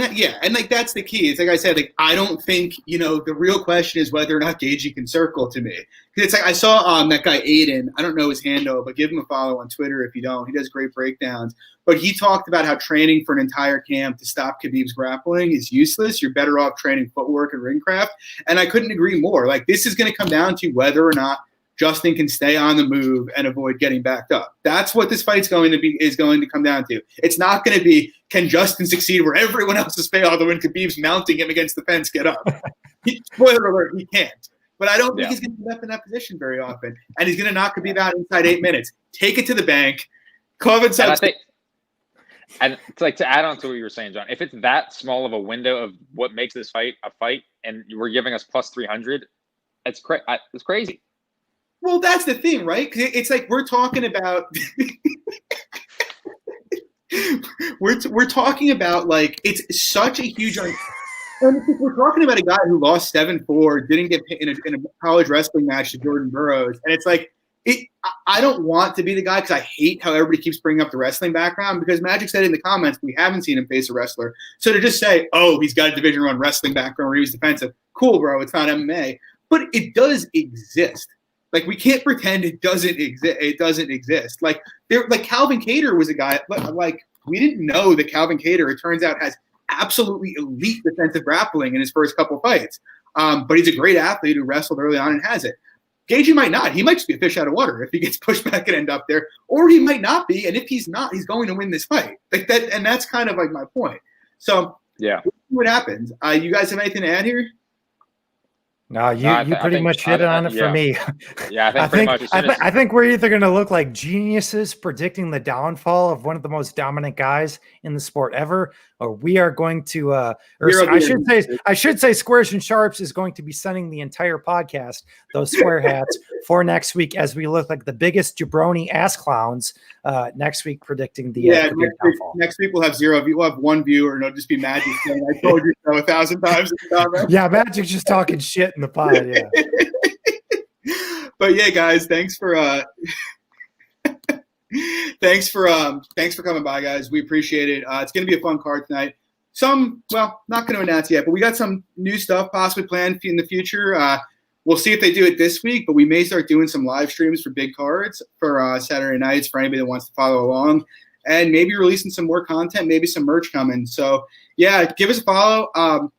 like, that's the key. It's like I said, like, I don't think, the real question is whether or not Gaethje can circle, to me. Because it's like, I saw that guy Aiden, I don't know his handle, but give him a follow on Twitter if you don't. He does great breakdowns. But he talked about how training for an entire camp to stop Khabib's grappling is useless. You're better off training footwork and ring craft. And I couldn't agree more. Like, this is going to come down to whether or not Justin can stay on the move and avoid getting backed up. That's what this fight's going to come down to. It's not going to be, can Justin succeed where everyone else has failed, when Khabib's mounting him against the fence, get up. Spoiler alert, he can't. But I don't think he's going to be left in that position very often. And he's going to knock Khabib out inside 8 minutes. Take it to the bank. Club inside.
And to add on to what you were saying, John, if it's that small of a window of what makes this fight a fight, and you were giving us plus 300, it's crazy.
Well, that's the thing, right? Because it's like we're talking about we're talking about, like, it's such a huge. And we're talking about a guy who lost 7-4, didn't get in a college wrestling match to Jordan Burroughs, and it's like I don't want to be the guy, because I hate how everybody keeps bringing up the wrestling background, because Magic said in the comments we haven't seen him face a wrestler. So to just say, oh, he's got a Division I wrestling background where he was defensive, cool, bro, it's not MMA, but it does exist. Like, we can't pretend it doesn't exist. It doesn't exist. Like, Calvin Kattar was a guy. Like, we didn't know that Calvin Kattar, it turns out, has absolutely elite defensive grappling in his first couple fights. But he's a great athlete who wrestled early on and has it. Gaethje might not. He might just be a fish out of water if he gets pushed back and end up there, or he might not be. And if he's not, he's going to win this fight. Like that, and that's kind of like my point. So we'll see what happens. You guys have anything to add here?
No, you pretty much hit on it for me.
Yeah,
I think we're either going to look like geniuses predicting the downfall of one of the most dominant guys in the sport ever, or we are going to, I should say, Squares and Sharps is going to be sending the entire podcast those square hats for next week, as we look like the biggest jabroni ass clowns next week, predicting the downfall.
Next week we'll have 0 view. We'll have 1 viewer, and it'll just be Magic saying, "I told you so 1,000 times."
Yeah, Magic's just talking shit in the pod. Yeah.
But yeah, guys, thanks for coming by, guys. We appreciate it. It's going to be a fun card tonight. Not going to announce yet, but we got some new stuff possibly planned in the future. We'll see if they do it this week, but we may start doing some live streams for big cards for Saturday nights for anybody that wants to follow along, and maybe releasing some more content, maybe some merch coming. So yeah, give us a follow.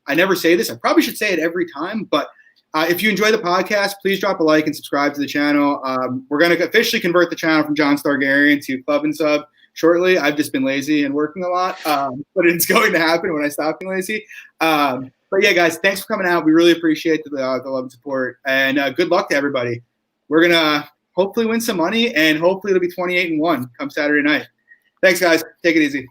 I never say this. I probably should say it every time, but if you enjoy the podcast, please drop a like and subscribe to the channel. We're going to officially convert the channel from John Stargarian to Club and Sub shortly. I've just been lazy and working a lot, but it's going to happen when I stop being lazy. But yeah, guys, thanks for coming out. We really appreciate the love and support, and good luck to everybody. We're going to hopefully win some money, and hopefully it'll be 28-1 come Saturday night. Thanks, guys. Take it easy.